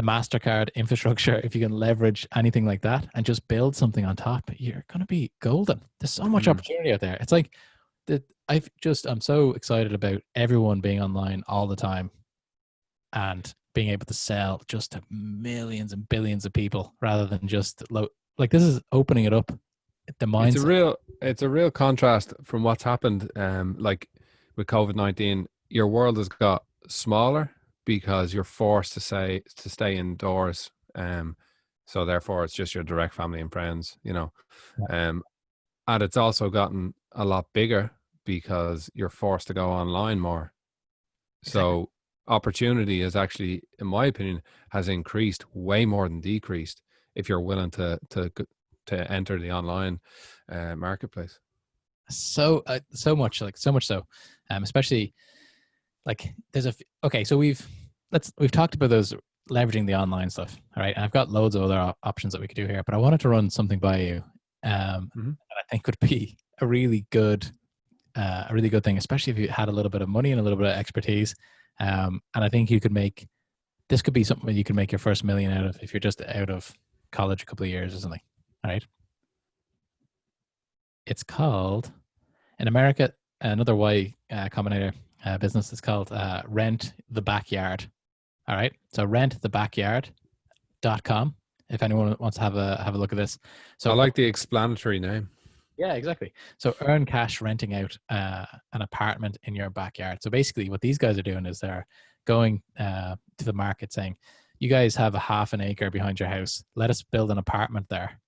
MasterCard infrastructure, if you can leverage anything like that and just build something on top, you're going to be golden. There's so much opportunity out there. It's like I'm so excited about everyone being online all the time and being able to sell just to millions and billions of people rather than just like this is opening it up. The mindset. It's a real contrast from what's happened. Like with COVID-19, your world has got smaller because you're forced to stay indoors. So therefore, it's just your direct family and friends. And it's also gotten a lot bigger because you're forced to go online more. So opportunity is actually, in my opinion, has increased way more than decreased if you're willing to enter the online marketplace. So much so, especially like there's so we've talked about those leveraging the online stuff. All right. And I've got loads of other options that we could do here, but I wanted to run something by you. And I think would be a really good thing, especially if you had a little bit of money and a little bit of expertise. And I think this could be something that you can make your first $1 million out of if you're just out of college a couple of years or something. All right. It's called, in America, another Y Combinator business is called Rent the Backyard. All right. So rentthebackyard.com if anyone wants to have a look at this. So I like the explanatory name. Yeah, exactly. So earn cash renting out an apartment in your backyard. So basically what these guys are doing is they're going to the market saying, you guys have a half an acre behind your house. Let us build an apartment there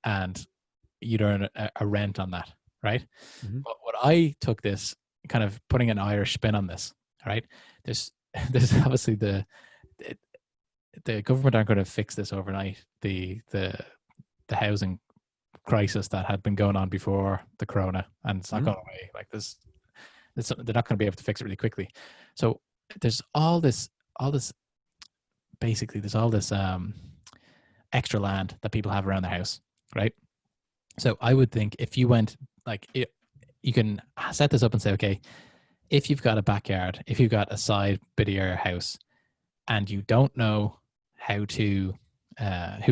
and you'd earn a rent on that, right? But what I took this, kind of putting an Irish spin on this, right? There's obviously the government aren't going to fix this overnight. The housing crisis that had been going on before the corona, and it's not going away like this. They're not going to be able to fix it really quickly. So there's all this basically there's all this extra land that people have around their house, right? So I would think if you went you can set this up and say, okay, if you've got a backyard, if you've got a side bit of your house and you don't know who to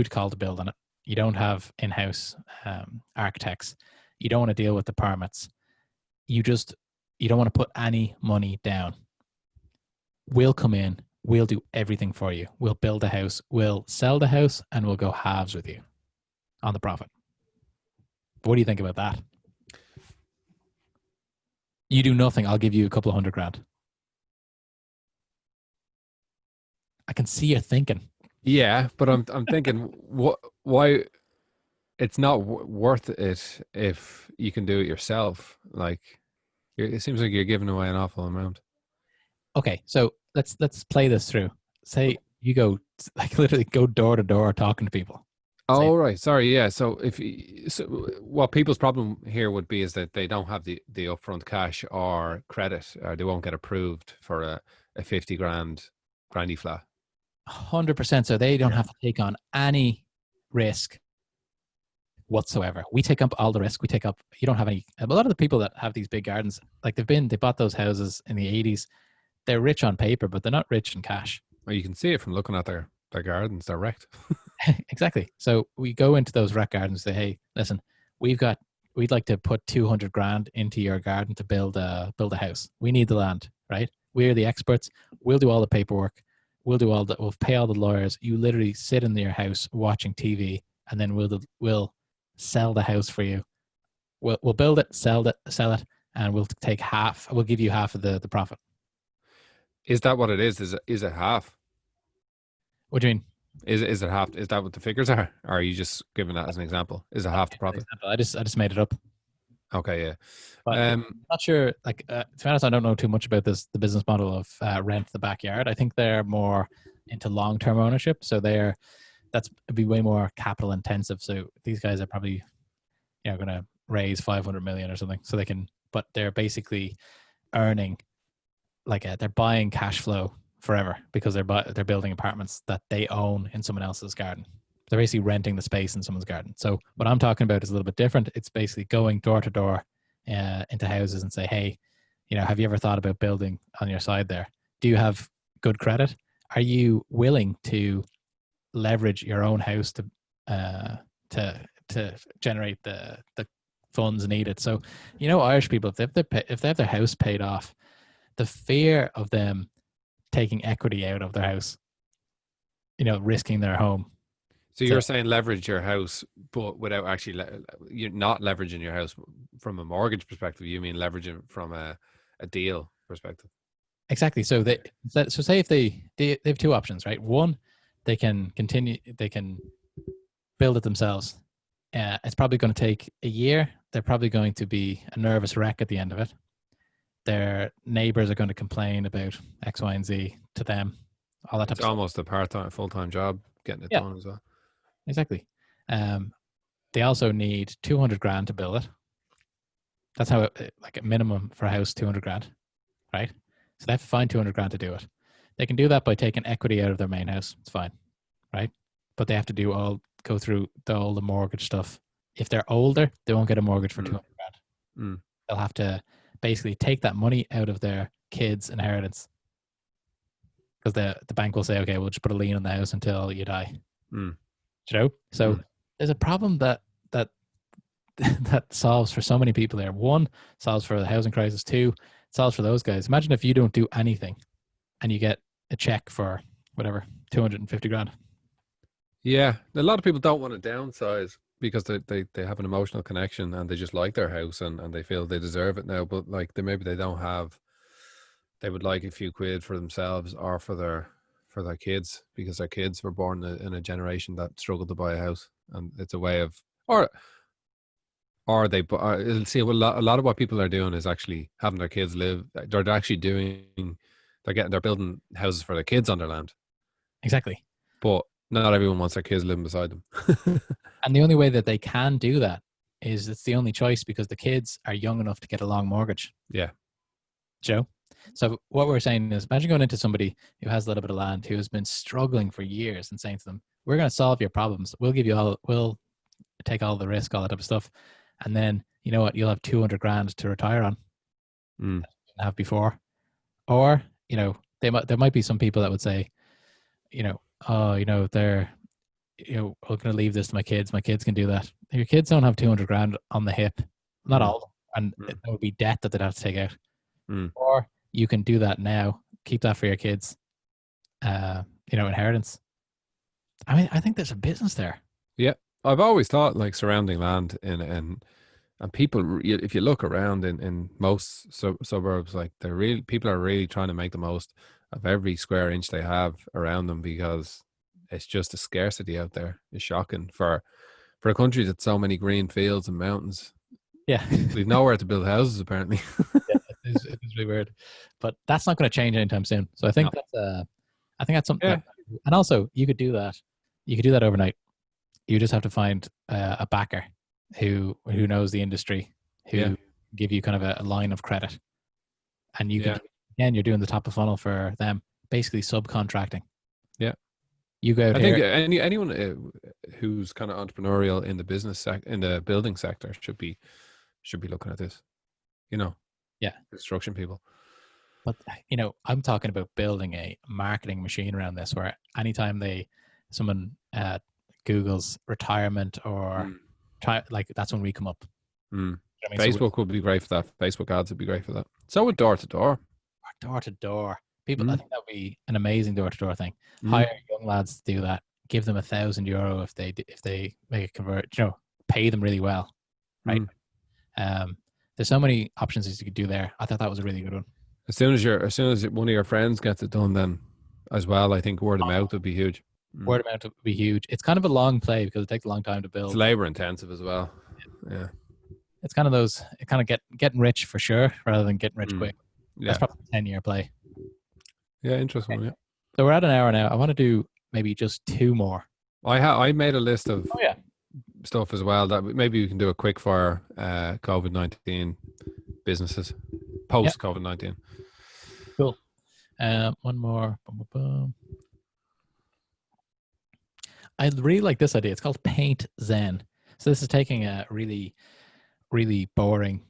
call to build on it, you don't have in-house architects, you don't want to deal with the permits, you don't want to put any money down, we'll come in, we'll do everything for you. We'll build a house, we'll sell the house, and we'll go halves with you on the profit. What do you think about that? You do nothing, I'll give you a couple of $100,000. I can see you thinking. Yeah, but I'm thinking, why it's not worth it if you can do it yourself. Like, it seems like you're giving away an awful amount. Okay, so let's play this through. Say you go literally go door to door talking to people. Oh, right. Sorry. Yeah. So what people's problem here would be is that they don't have the upfront cash or credit, or they won't get approved for a 50 grand granny flat. 100%. So they don't have to take on any risk whatsoever. We take up all the risk. You don't have any. A lot of the people that have these big gardens, like they bought those houses in the 80s. They're rich on paper, but they're not rich in cash. Well, you can see it from looking at their gardens. They're wrecked. Exactly. So we go into those wreck gardens and say, hey, listen, we'd like to put 200 grand into your garden to build a house. We need the land, right? We're the experts. We'll do all the paperwork. We'll pay all the lawyers. You literally sit in your house watching TV, and then we'll sell the house for you. We'll build it, sell it, and we'll take half. We'll give you half of the profit. Is that what it is? Is it half? What do you mean? Is it half? Is that what the figures are? Or are you just giving that as an example? Is it half the profit? I just made it up. Okay, yeah. But I'm not sure. Like, to be honest, I don't know too much about the business model of rent the backyard. I think they're more into long-term ownership, so it'd be way more capital intensive. So these guys are probably, going to raise 500 million or something, so they can. But they're basically earning, they're buying cash flow forever because they're building apartments that they own in someone else's garden. They're basically renting the space in someone's garden. So what I'm talking about is a little bit different. It's basically going door to door into houses and say, hey, have you ever thought about building on your side there? Do you have good credit? Are you willing to leverage your own house to generate the funds needed? So, Irish people, if they have their house paid off, the fear of them taking equity out of their house, risking their home. So you're saying leverage your house, but without actually, you're not leveraging your house from a mortgage perspective. You mean leveraging from a deal perspective. Exactly. So say if they have two options, right? One, they can build it themselves. It's probably going to take a year. They're probably going to be a nervous wreck at the end of it. Their neighbors are going to complain about X, Y, and Z to them. All that type It's of almost a part-time, full-time job getting it done as well. Exactly. They also need 200 grand to build it. That's how a minimum for a house, 200 grand, right? So they have to find 200 grand to do it. They can do that by taking equity out of their main house. It's fine, right? But they have to go through all the mortgage stuff. If they're older, they won't get a mortgage for 200 grand. They'll have to basically take that money out of their kids' inheritance, because the bank will say, okay, we'll just put a lien on the house until you die. So there's a problem that solves for so many people there. One, solves for the housing crisis. Two, solves for those guys. Imagine if you don't do anything and you get a check for whatever, 250 grand. Yeah, a lot of people don't want to downsize because they have an emotional connection and they just like their house and they feel they deserve it now. But maybe they don't have. They would like a few quid for themselves or for their kids, because their kids were born in a generation that struggled to buy a house, and it's a way of see, a lot of what people are doing is actually having their kids live. They're building houses for their kids on their land. Exactly. But not everyone wants their kids living beside them. And the only way that they can do that is it's the only choice, because the kids are young enough to get a long mortgage. Yeah. Joe. So what we're saying is, imagine going into somebody who has a little bit of land, who has been struggling for years, and saying to them, we're going to solve your problems. We'll take all the risk, all that type of stuff. And then, you know what, you'll have 200 grand to retire on. That you didn't have before. Or, there might be some people that would say, we're going to leave this to my kids. My kids can do that. If your kids don't have 200 grand on the hip, not all, and there would be debt that they'd have to take out. Or you can do that now, keep that for your kids, inheritance. I mean, I think there's a business there. Yeah. I've always thought surrounding land and people, if you look around in most suburbs, people are really trying to make the most of every square inch they have around them, because it's just a scarcity out there. It's shocking for a country that's so many green fields and mountains. Yeah. We've nowhere to build houses, apparently. Yeah, it's really weird, but that's not going to change anytime soon. So I think that's something. Yeah. And also, you could do that. You could do that overnight. You just have to find a backer who knows the industry, who give you kind of a line of credit, and you can, again, you're doing the top of funnel for them, basically subcontracting. Yeah. You go. I think anyone who's kind of entrepreneurial in the business in the building sector should be looking at this. Construction people. But I'm talking about building a marketing machine around this, where anytime someone Google's retirement or that's when we come up. Facebook would be great for that. Facebook ads would be great for that. So would door to door. door to door. People, I Mm. think that would be an amazing door to door thing. Mm. Hire young lads to do that. Give them €1,000 if they make a convert. Pay them really well, right? There's so many options that you could do there. I thought that was a really good one. As soon as one of your friends gets it done, then as well, I think word of mouth would be huge. Word of mouth would be huge. It's kind of a long play because it takes a long time to build. It's labor intensive as well. Yeah. It's kind of those, getting rich for sure rather than getting rich quick. Yeah. That's probably a 10-year play. Yeah, interesting. Okay. Yeah. So we're at an hour now. I want to do maybe just 2 more. I made a list of Oh yeah. stuff as well that maybe we can do a quick fire COVID-19 businesses post COVID-19. Cool. One more. Boom, boom, boom. I really like this idea. It's called Paint Zen. So this is taking a really, really boring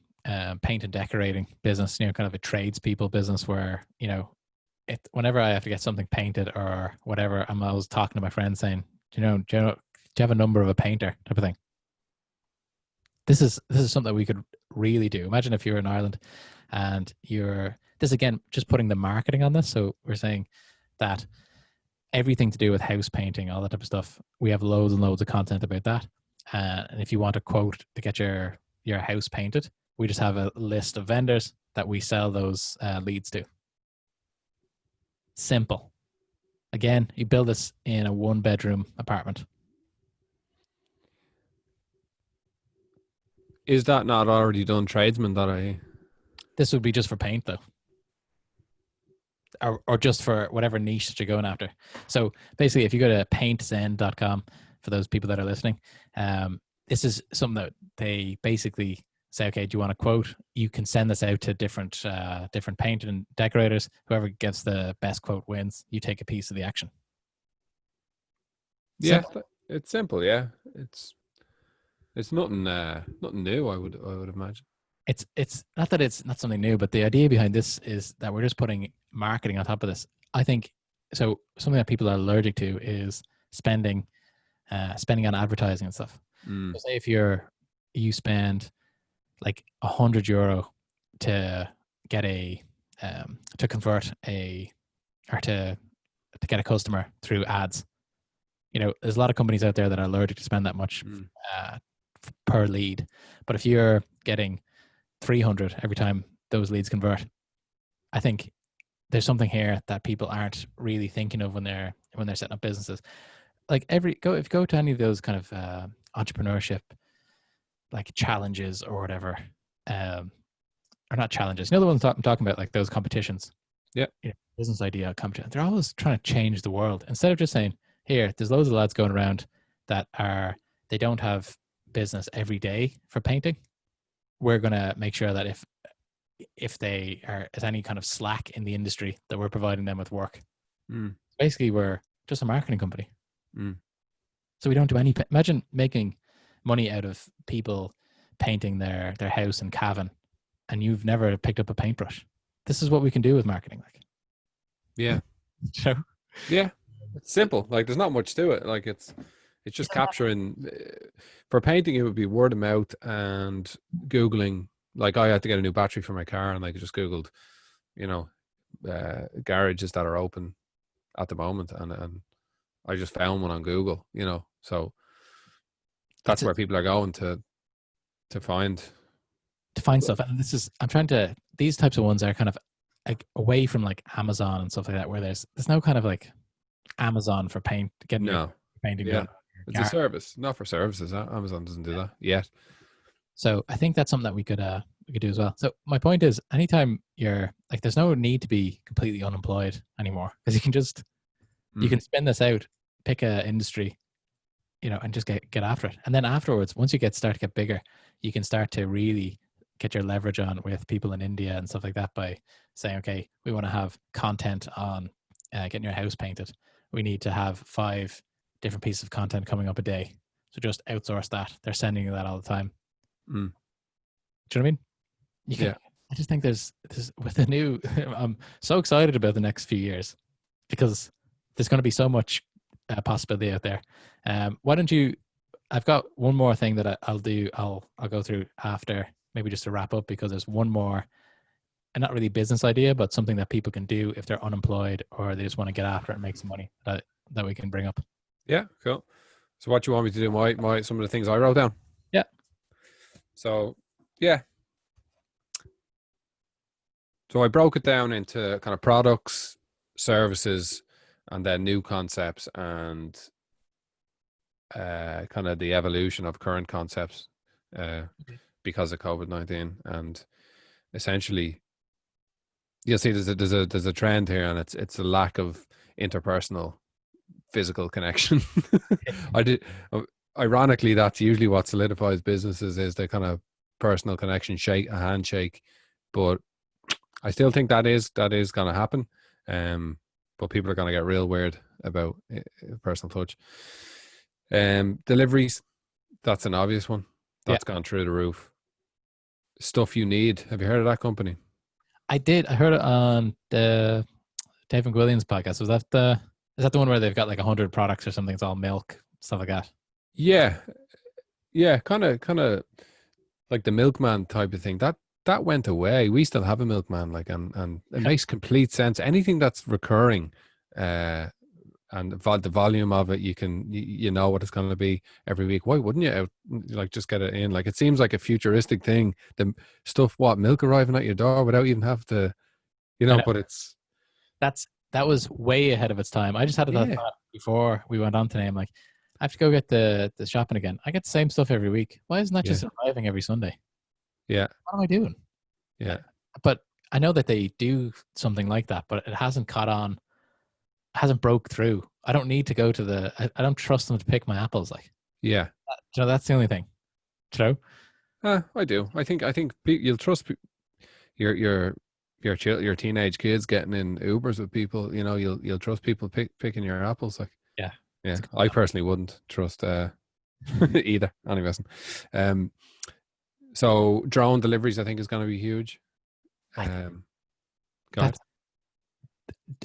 paint and decorating business, kind of a tradespeople business where, whenever I have to get something painted or whatever, I'm always talking to my friends saying, do you have a number of a painter type of thing? This is something that we could really do. Imagine if you're in Ireland and this again, just putting the marketing on this. So we're saying that everything to do with house painting, all that type of stuff, we have loads and loads of content about that. And if you want a quote to get your house painted, we just have a list of vendors that we sell those leads to. Simple. Again, you build this in a 1-bedroom apartment. Is that not already done tradesman.ie? This would be just for paint though. Or just for whatever niche that you're going after. So basically, if you go to paintzen.com, for those people that are listening, this is something that they basically say, okay, do you want a quote? You can send this out to different paint and decorators. Whoever gets the best quote wins. You take a piece of the action. Yeah, it's simple. Yeah, it's nothing new. I would imagine. It's not that it's not something new, but the idea behind this is that we're just putting marketing on top of this. I think so. Something that people are allergic to is spending on advertising and stuff. So say if you spend like €100 to get to convert to get a customer through ads. There's a lot of companies out there that are allergic to spend that much per lead. But if you're getting 300 every time those leads convert, I think there's something here that people aren't really thinking of when they're setting up businesses. Like if you go to any of those kind of entrepreneurship like challenges or whatever, or not challenges, the ones I'm talking about, like those competitions. Yeah. Business idea competition. They're always trying to change the world instead of just saying, here, there's loads of lads going around that they don't have business every day for painting. We're going to make sure that if they are at any kind of slack in the industry, that we're providing them with work. Basically, we're just a marketing company. So we don't do any. Imagine making money out of people painting their house in Cavan, and you've never picked up a paintbrush. This is what we can do with marketing. Like, yeah, so yeah, it's simple. Like, there's not much to it. Like, it's just capturing. For painting, it would be word of mouth and Googling. Like, I had to get a new battery for my car, and I just Googled, garages that are open at the moment, and I just found one on Google. So that's where people are going to find stuff. And these types of ones are kind of like away from like Amazon and stuff like that, where there's no kind of like Amazon for paint getting your painting done. It's a service, not for services. Amazon doesn't do that yet. So I think that's something that we could do as well. So my point is, anytime you're like, there's no need to be completely unemployed anymore, because you can just you can spin this out, pick a industry, and just get after it. And then afterwards, once you start to get bigger, you can start to really get your leverage on with people in India and stuff like that by saying, okay, we want to have content on getting your house painted. We need to have 5 different pieces of content coming up a day. So just outsource that. They're sending you that all the time. Do you know what I mean? Yeah. I just think there's with the new, I'm so excited about the next few years because there's going to be so much possibility out there. Why don't you, I've got one more thing that I'll do. I'll go through after, maybe just to wrap up, because there's one more not really business idea, but something that people can do if they're unemployed or they just want to get after it and make some money that we can bring up. Yeah, cool. So what you want me to do? My some of the things I wrote down. Yeah. So yeah. So I broke it down into kind of products, services, and then new concepts, and kind of the evolution of current concepts because of COVID-19. And essentially, you'll see there's a trend here, and it's a lack of interpersonal physical connection. Ironically, that's usually what solidifies businesses, is the kind of personal connection, a handshake. But I still think that is going to happen. But people are going to get real weird about personal touch. Deliveries, that's an obvious one. That's gone through the roof. Stuff you need. Have you heard of that company? I did. I heard it on the Dave and Williams podcast. Is that the one where they've got like 100 products or something? It's all milk, stuff like that. Yeah, kind of like the milkman type of thing. That went away. We still have a milkman, like, and it makes complete sense. Anything that's recurring, and the volume of it, you know what it's going to be every week. Why wouldn't you like just get it in? Like, it seems like a futuristic thing. The stuff, milk arriving at your door without even have to, but it's that was way ahead of its time. I just had that thought before we went on today. I'm like, I have to go get the shopping again. I get the same stuff every week. Why isn't that just arriving every Sunday? Yeah. What am I doing? Yeah. But I know that they do something like that, but it hasn't caught on. Hasn't broke through. I don't need to go to I don't trust them to pick my apples. Like, that's the only thing. I do. I think you'll trust your teenage kids getting in Ubers with people. You'll trust people picking your apples. Like, yeah. I personally wouldn't trust either. Anyway, so drone deliveries, I think, is going to be huge.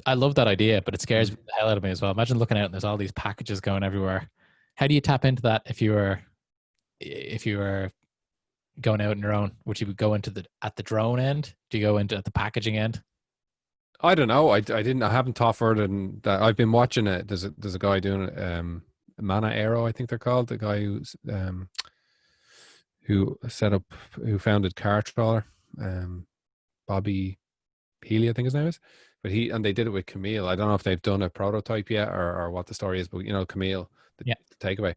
I love that idea, but it scares the hell out of me as well. Imagine looking out and there's all these packages going everywhere. How do you tap into that if you were going out on your own? Would you go into at the drone end? Do you go into at the packaging end? I don't know. I haven't thought further than that. I've been watching it. There's a guy doing it. Mana Aero, I think they're called. The guy who founded Car Trawler. Bobby Healy, I think his name is. But they did it with Camille. I don't know if they've done a prototype yet or what the story is, but Camille, the takeaway.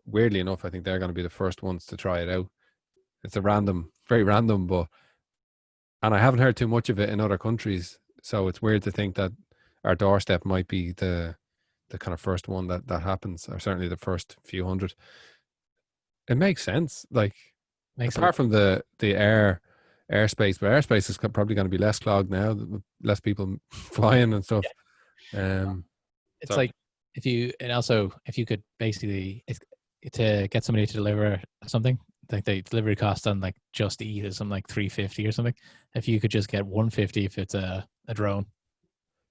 Weirdly enough, I think they're going to be the first ones to try it out. It's very random, and I haven't heard too much of it in other countries, so it's weird to think that our doorstep might be the kind of first one that happens, or certainly the first few hundred. It makes sense. Like, apart from the airspace, but airspace is probably going to be less clogged now, less people flying and stuff. It's like if you could basically, to get somebody to deliver something, like the delivery cost on like Just Eat is something like $350 or something. If you could just get $150 if it's a drone,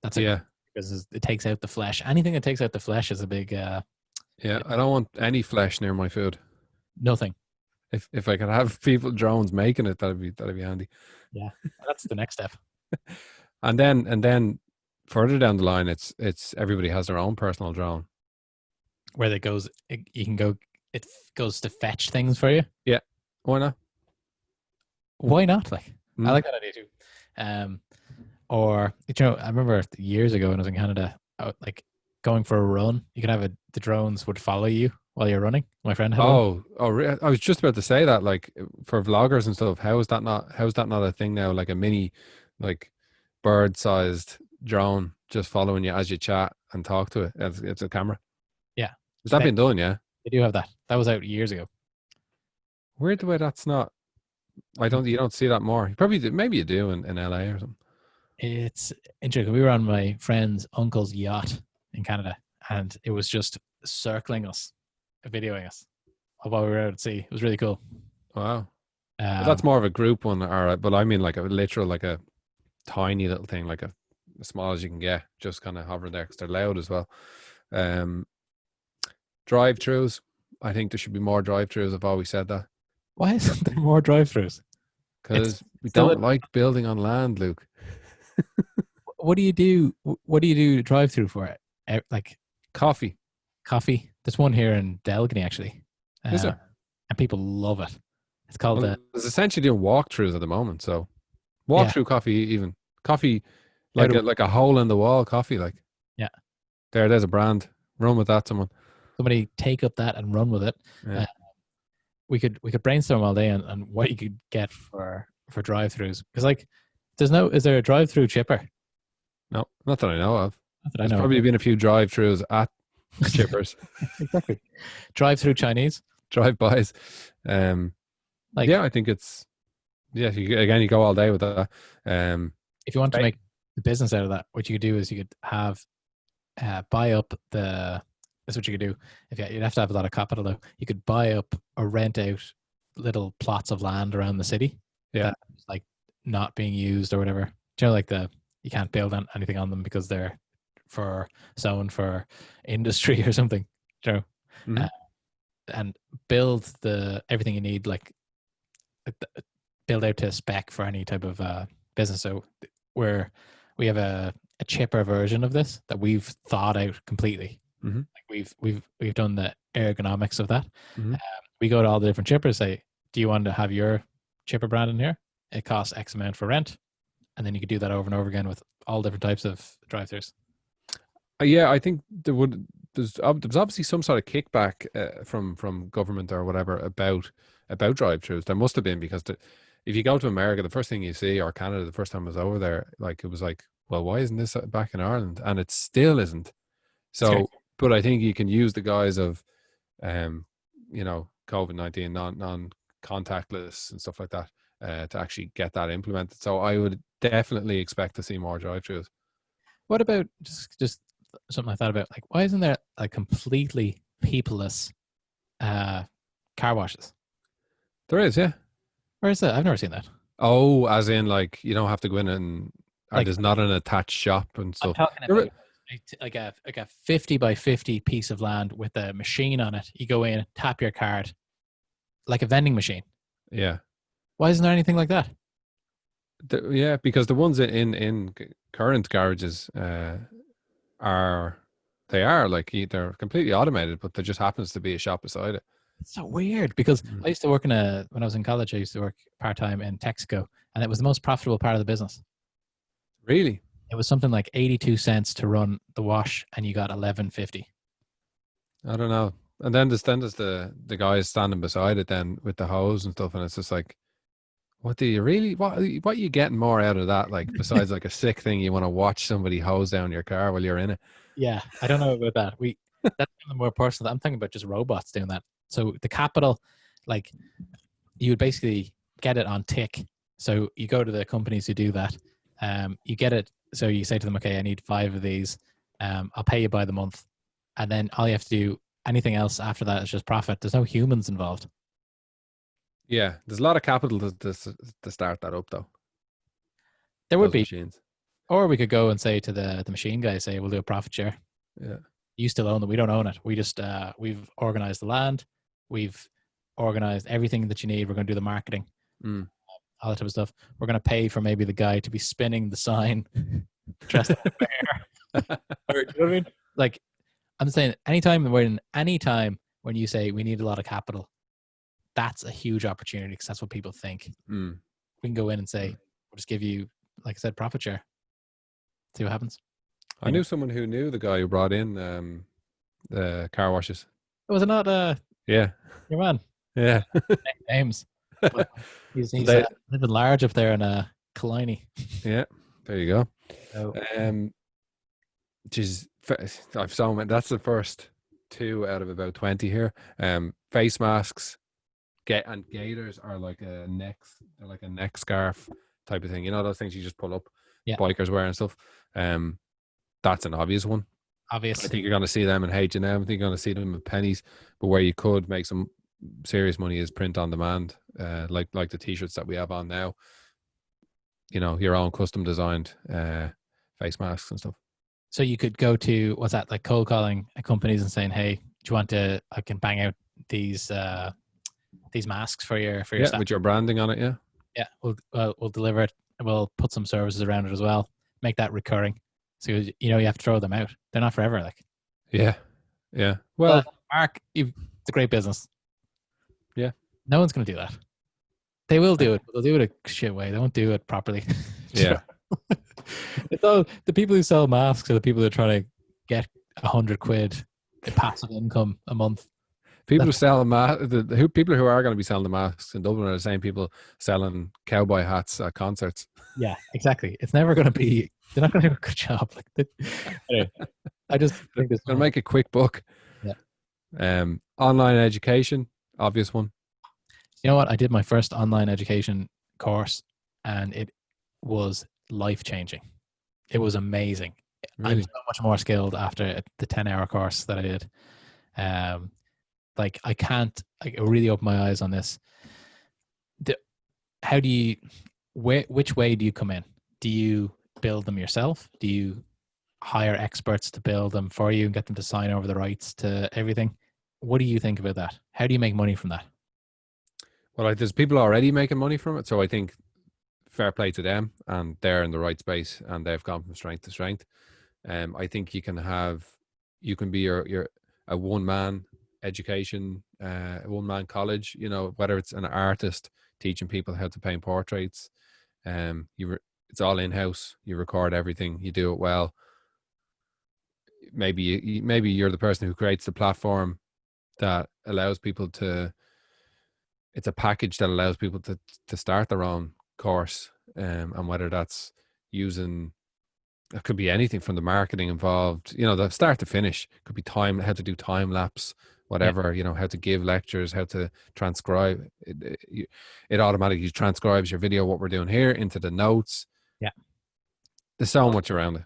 that's it. Because it takes out the flesh. Anything that takes out the flesh is a big. I don't want any flesh near my food. Nothing. If I could have drones making it, that'd be handy. Yeah, that's the next step. And then further down the line, it's everybody has their own personal drone. Where it goes to fetch things for you. Yeah, why not? Why not? Like, I like that idea too. Or I remember years ago when I was in Canada, like going for a run, you could have the drones would follow you while you're running. My friend had one. I was just about to say that, like, for vloggers and stuff, how is that not a thing now? Like a mini, like, bird-sized drone just following you as you chat and talk to it. It's a camera. Yeah. Has that been done? Yeah. They do have that. That was out years ago. Weird the way that's not. You don't see that more. You probably do, maybe you do in LA or something. It's interesting. We were on my friend's uncle's yacht in Canada, and it was just circling us, videoing us while we were out at sea. It was really cool. Wow. But that's more of a group one, but I mean like a literal, like a tiny little thing, like as small as you can get, just kind of hovering there because they're loud as well. Drive-throughs. I think there should be more drive-throughs. I've always said that. Why isn't there more drive-throughs? Because we still don't like building on land, Luke. what do you do? What do you do drive through for it? Like Coffee. coffee. There's one here in Delgany actually, Is there? and people love it. It's called Well, it's essentially doing walkthroughs at the moment. So Yeah. walkthrough coffee, even coffee, Out like of- like a hole in the wall coffee. Like Yeah. there's a brand. Run with that, someone. somebody take up that and run with it. Yeah. We could brainstorm all day on what you could get for drive-throughs, because like is there a drive-through chipper? No, not that I know of. Not that I There's know. probably been a few drive-throughs at chippers, Exactly. Drive-through Chinese. drive-bys. Like Yeah, I think it's you go all day with that. if you want to Right. make the business out of that, what you could do is you could have buy up the. That's what you could do. You'd have to have a lot of capital though. You could buy up or rent out little plots of land around the city. Yeah. That's like not being used or whatever. Do you know, like you can't build anything on them because they're zoned for industry or something. Do you know? Mhm. And build everything you need, like build out to spec for any type of business. So we have a chipper version of this that we've thought out completely. Mhm. Like we've done the ergonomics of that. Mhm. We go to all the different chippers, say, do you want to have your chipper brand in here? It costs X amount for rent, and then you could do that over and over again with all different types of drive-thrus. Yeah, I think there's obviously some sort of kickback from government or whatever about drive-thrus. There must have been, because if you go to America, the first thing you see, or Canada, the first time I was over there, like it was like, well, why isn't this back in Ireland? And it still isn't. So, but I think you can use the guise of, COVID-19, non-contactless and stuff like that, to actually get that implemented. So I would definitely expect to see more drive-thrus. What about just something like that? About like, why isn't there like completely peopleless car washes? There is, yeah. Where is that? I've never seen that. Oh, as in like you don't have to go in and Like- there's not an attached shop and I'm stuff. talking about like a 50 by 50 piece of land with a machine on it. You go in, tap your card, like a vending machine. Yeah. Why isn't there anything like that? Yeah, because the ones in current garages are like they're completely automated, but there just happens to be a shop beside it. It's so weird, because I used to work when I was in college, I used to work part-time in Texaco, and it was the most profitable part of the business. Really? It was something like 82 cents to run the wash, and you got 11.50. I don't know. And then there's the guys standing beside it then with the hose and stuff, and it's just like, what do you really what are you getting more out of that? Like besides like a sick thing, you want to watch somebody hose down your car while you're in it. Yeah, I don't know about that. That's kind of more personal. I'm thinking about just robots doing that. So the capital, like you would basically get it on tick. So you go to the companies who do that. You get it. So you say to them, okay, I need 5 of these. I'll pay you by the month. And then all you have to do, anything else after that is just profit. There's no humans involved. Yeah, there's a lot of capital to start that up though. There would Those be. machines. Or we could go and say to the machine guy, say, we'll do a profit share. Yeah. You still own it. We don't own it. We just, we've organized the land. We've organized everything that you need. We're going to do the marketing, all that type of stuff. We're going to pay for maybe the guy to be spinning the sign dressed like a bear. Or, do you know what I mean? Like, I'm saying anytime when you say we need a lot of capital, that's a huge opportunity, because that's what people think. We can go in and say, we'll just give you, like I said, profit share. See what happens. I knew someone who knew the guy who brought in the car washes. Was it not Yeah. your man? Yeah. Names. But he's living large up there in Killiney. Yeah. There you go. So, I've so many. That's the first 2 out of about 20 here. Face masks, and gaiters are like a neck scarf type of thing. You know those things you just pull up, bikers wear and stuff. That's an obvious one. Obvious. I think you're going to see them in H&M. I think you're going to see them in pennies. But where you could make some serious money is print on demand, like the t-shirts that we have on now. You know, your own custom designed face masks and stuff. So you could go to, what's that, like cold calling companies and saying, hey, do you want to, I can bang out these masks for your staff. With your branding on it, yeah. Yeah, we'll deliver it. We'll put some services around it as well. Make that recurring. So you know you have to throw them out. They're not forever. Like Yeah. Well, Mark, it's a great business. yeah. No one's going to do that. They will do it, but they'll do it a shit way. They won't do it properly. Yeah. It's all the people who sell masks are the people who are trying to get £100 in passive income a month. People who sell people who are going to be selling the masks in Dublin are the same people selling cowboy hats at concerts. Yeah, exactly. It's never going to be. They're not going to do a good job. Anyway, I just think this going to make a quick buck. Yeah. Online education, obvious one. You know what? I did my first online education course, and it was life-changing. It was amazing. Really? I'm so much more skilled after the 10-hour course that I did. Like I really opened my eyes on this. Which way do you come in? Do you build them yourself? Do you hire experts to build them for you and get them to sign over the rights to everything? What do you think about that? How do you make money from that? Well, there's people already making money from it, so I think fair play to them, and they're in the right space, and they've gone from strength to strength. I think you can be a one-man education, a one-man college. You know, whether it's an artist teaching people how to paint portraits, it's all in-house. You record everything. You do it well. Maybe you're the person who creates the platform that allows people to. It's a package that allows people to start their own course, and whether that's using, it could be anything from the marketing involved, you know, the start to finish. It could be how to do time lapse, whatever, you know, how to give lectures, how to transcribe. It automatically transcribes your video, what we're doing here, into the notes. Yeah. There's so much around it.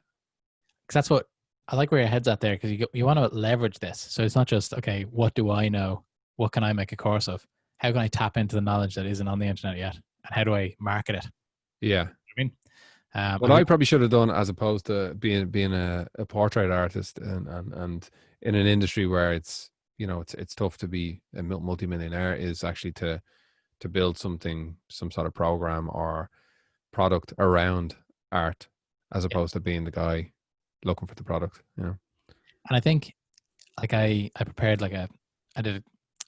Because that's what I like where your head's at there, because you want to leverage this. So it's not just, okay, what do I know? What can I make a course of? How can I tap into the knowledge that isn't on the internet yet? And how do I market it? Yeah. I mean, what I probably should have done, as opposed to being a portrait artist and in an industry where it's, you know, it's tough to be a multimillionaire, is actually to build some sort of program or product around art, as opposed to being the guy looking for the product, you know. And I think, like, I prepared I did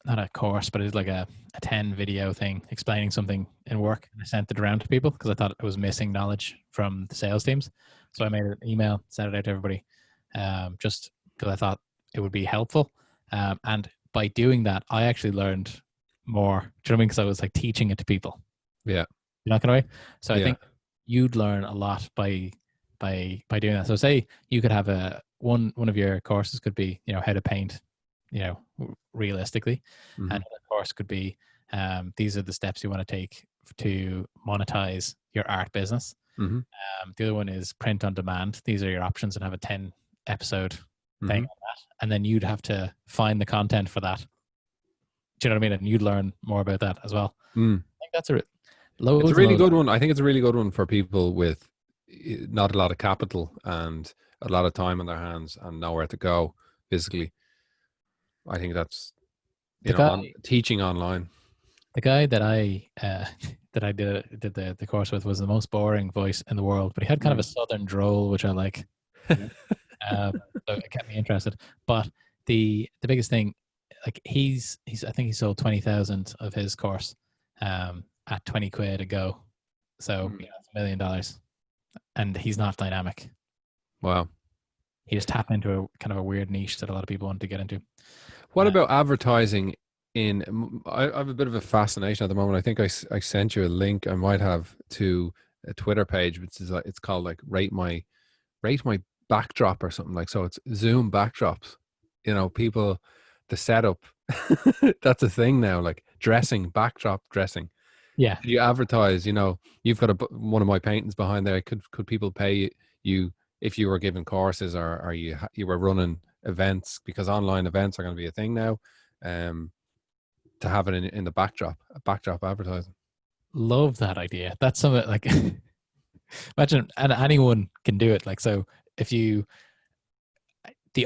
not a course, but I did like a 10 video thing explaining something in work, and I sent it around to people because I thought it was missing knowledge from the sales teams. So I made an email, sent it out to everybody, just because I thought it would be helpful. And by doing that, I actually learned more. Do you know what I mean? Because I was like teaching it to people. Yeah. You're not going away. So I think you'd learn a lot by doing that. So say you could have one of your courses could be, you know, how to paint, you know, realistically. Mm-hmm. And the course could be, these are the steps you want to take to monetize your art business. Mm-hmm. The other one is print on demand. These are your options, and have a 10 episode thing on that. And then you'd have to find the content for that. Do you know what I mean? And you'd learn more about that as well. I think that's it's a really good one. I think it's a really good one for people with not a lot of capital and a lot of time on their hands and nowhere to go physically. I think that's, teaching online. The guy that I did the course with was the most boring voice in the world, but he had kind of a southern drawl, which I like. So it kept me interested. But the biggest thing, like he's I think he sold 20,000 of his course at £20 a go. So you know, it's $1 million, and he's not dynamic. Wow. He just tapped into a kind of a weird niche that a lot of people want to get into. What about advertising? I have a bit of a fascination at the moment. I think I sent you a link. I might have to a Twitter page, which is it's called like rate my backdrop or something like. So it's Zoom backdrops. You know, people, the setup. That's a thing now. Like backdrop dressing. Yeah. You advertise. You know, you've got one of my paintings behind there. Could people pay you if you were giving courses or you were running events, because online events are going to be a thing now, to have it in the backdrop advertising. Love that idea. That's something like imagine, and anyone can do it. Like, so the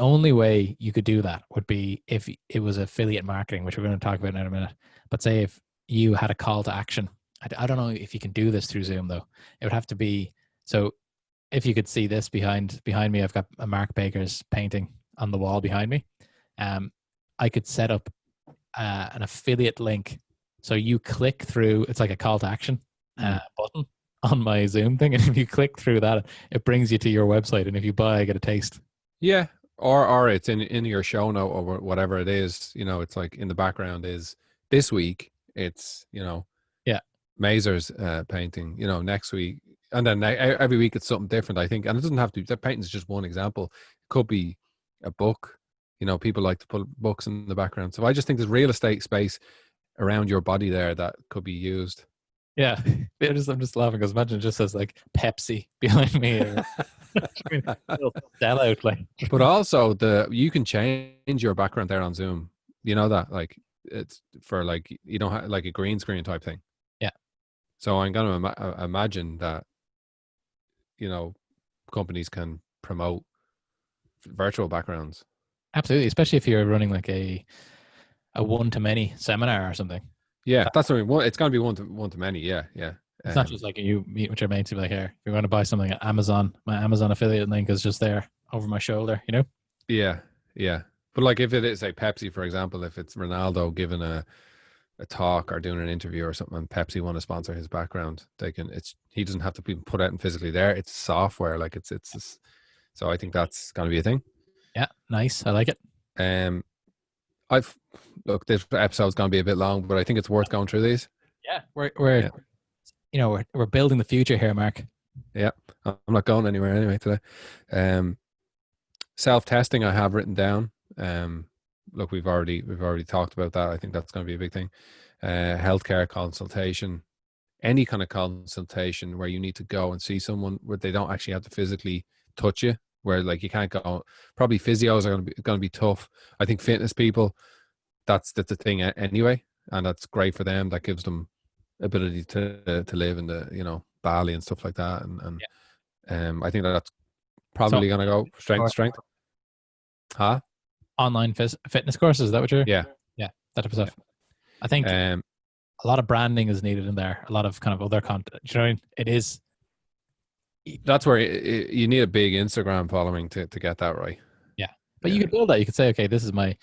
only way you could do that would be if it was affiliate marketing, which we're going to talk about in a minute. But say if you had a call to action I don't know if you can do this through Zoom though. It would have to be, so if you could see this behind me, I've got a Mark Baker's painting on the wall behind me. I could set up an affiliate link. So you click through, it's like a call to action button on my Zoom thing. And if you click through that, it brings you to your website. And if you buy, I get a taste. Yeah. Or it's in your show note or whatever it is, you know, it's like in the background is this week, it's, you know, Mazer's painting, you know, next week. And then every week it's something different, I think. And it doesn't have to be, that painting is just one example. It could be a book. You know, people like to put books in the background. So I just think there's real estate space around your body there that could be used. Yeah. I'm just laughing because imagine it just says like Pepsi behind me. Sell out, like. But also you can change your background there on Zoom. You know that, like, it's for like, you don't have like a green screen type thing. Yeah. So I'm going to imagine that, you know, companies can promote virtual backgrounds. Absolutely, especially if you're running like a one-to-many seminar or something. Yeah, that's what I mean. It's going to be one to many. Yeah. It's not just like you meet with your mates, you're like, here, if you're going to buy something at Amazon, my Amazon affiliate link is just there over my shoulder, you know? Yeah. But like if it is like Pepsi, for example, if it's Ronaldo giving a talk or doing an interview or something, and Pepsi want to sponsor his background, he doesn't have to be put out and physically there. It's software, like it's so I think that's going to be a thing. Yeah, nice. I like it. Look, this episode's going to be a bit long, but I think it's worth going through these. Yeah, we're you know, we're building the future here, Mark. Yeah, I'm not going anywhere anyway today. Self-testing I have written down. Look, we've already talked about that. I think that's going to be a big thing. Healthcare consultation, any kind of consultation where you need to go and see someone where they don't actually have to physically touch you, where like you can't go. Probably physios are going to be tough. I think fitness people, that's the thing anyway, and that's great for them. That gives them ability to live in the, you know, Bali and stuff like that, and I think that's probably going to go strength to strength. Huh? Online fitness courses, is that what you're? Yeah, that type of stuff. I think a lot of branding is needed in there. A lot of kind of other content. You know, it is. That's where you need a big Instagram following to get that right. Yeah, but you could build that. You could say, okay, this is my.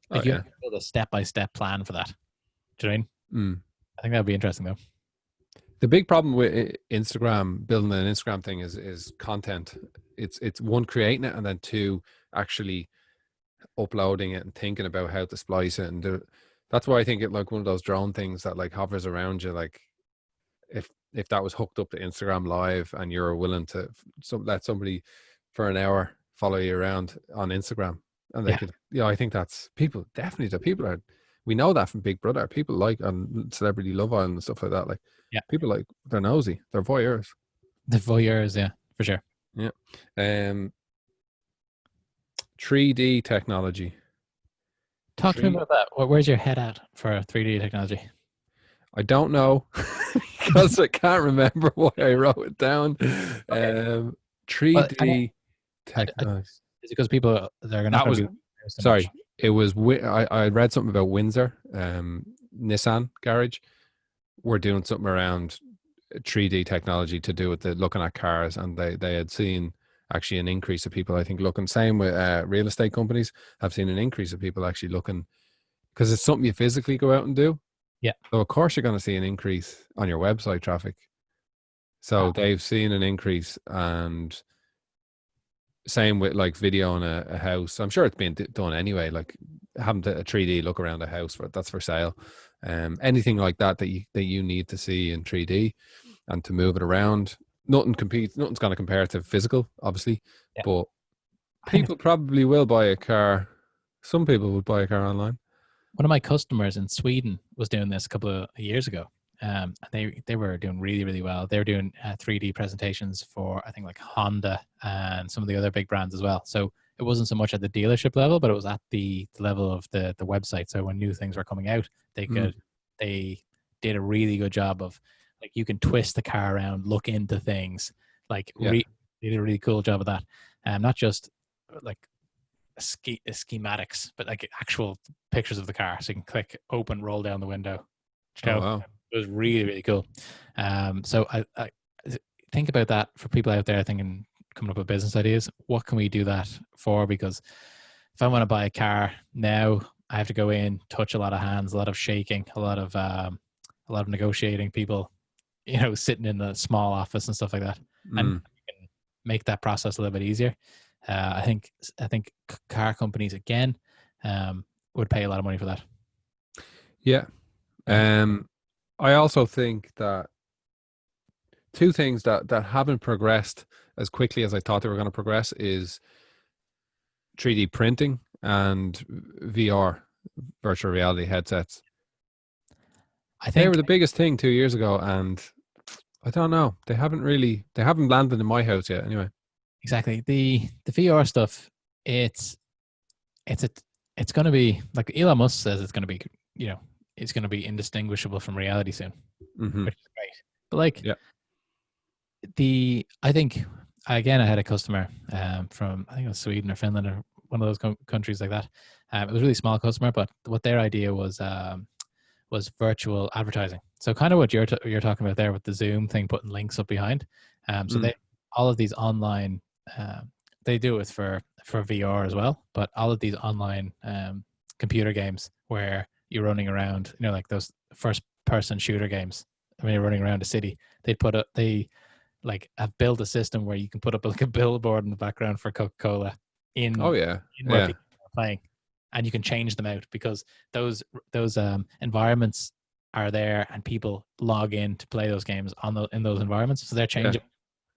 Like you build a step-by-step plan for that. Do you know what I mean? I think that'd be interesting though. The big problem with Instagram, building an Instagram thing, is content. It's one, creating it, and then two, actually uploading it and thinking about how to splice it and do it. That's why I think it like one of those drone things that like hovers around you. Like if that was hooked up to Instagram Live and you're willing to let somebody for an hour follow you around on Instagram, and they could, you know, I think that's people are. We know that from Big Brother. People like on Celebrity Love Island and stuff like that. Like, people like, they're nosy. They're voyeurs. The voyeurs, yeah, for sure. Yeah. 3D technology. Talk to me about that. Where's your head at for 3D technology? I don't know because I can't remember why I wrote it down. 3D technology. Is it because people they're not going to be so sorry. much? It was I read something about Windsor, Nissan garage. We're doing something around 3D technology to do with the looking at cars, and they had seen actually an increase of people. I think looking, same with real estate companies have seen an increase of people actually looking, because it's something you physically go out and do. Yeah. So of course you're going to see an increase on your website traffic. So they've seen an increase, and same with like video on a house. I'm sure it's being done anyway, like having a 3D look around a house that's for sale. Anything like that you need to see in 3D and to move it around. Nothing's going to compare to physical, obviously, but people probably will buy a car. Some people would buy a car online. One of my customers in Sweden was doing this a couple of years ago. They were doing really, really well. They were doing 3D presentations for, I think, like Honda and some of the other big brands as well. So it wasn't so much at the dealership level, but it was at the level of the website. So when new things were coming out, they did a really good job of, like, you can twist the car around, look into things. Like, they did a really cool job of that. Not just like schematics, but like actual pictures of the car. So you can click, open, roll down the window. Oh, wow. It was really, really cool. So I think about that for people out there thinking, coming up with business ideas. What can we do that for? Because if I want to buy a car now, I have to go in, touch a lot of hands, a lot of shaking, a lot of negotiating. People, sitting in a small office and stuff like that, and you can make that process a little bit easier. I think car companies again would pay a lot of money for that. Yeah. I also think that two things that haven't progressed as quickly as I thought they were going to progress is 3D printing and VR, virtual reality headsets. I think they were the biggest thing 2 years ago, and I don't know. They haven't landed in my house yet. Anyway, exactly the VR stuff. It's going to be like Elon Musk says. It's going to be it's going to be indistinguishable from reality soon, which is great. But like, yeah. I think again, I had a customer from, I think it was Sweden or Finland or one of those countries like that. It was a really small customer, but what their idea was virtual advertising. So kind of what you're talking about there with the Zoom thing, putting links up behind. So they all of these online, they do it for VR as well, but all of these online computer games where you're running around, like those first person shooter games. I mean, you're running around a city. They have built a system where you can put up like a billboard in the background for Coca-Cola in where people are playing, and you can change them out because those environments are there and people log in to play those games in those environments. So they're changing. Yeah.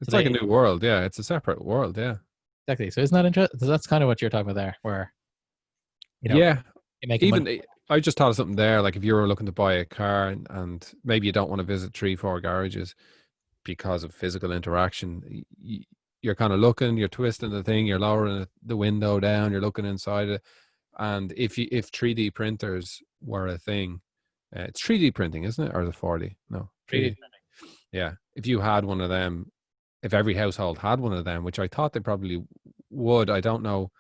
It's like a new world. Yeah, it's a separate world. Yeah, exactly. So isn't that interesting? So that's kind of what you're talking about there, where yeah. Even money. I just thought of something there. Like if you were looking to buy a car and maybe you don't want to visit 3-4 garages because of physical interaction, you're kind of looking, you're twisting the thing, you're lowering the window down, you're looking inside it. And if 3D printers were a thing, it's 3D printing, isn't it? Or is it 4D? No, 3D. Yeah. If you had one of them, if every household had one of them, which I thought they probably would, I don't know.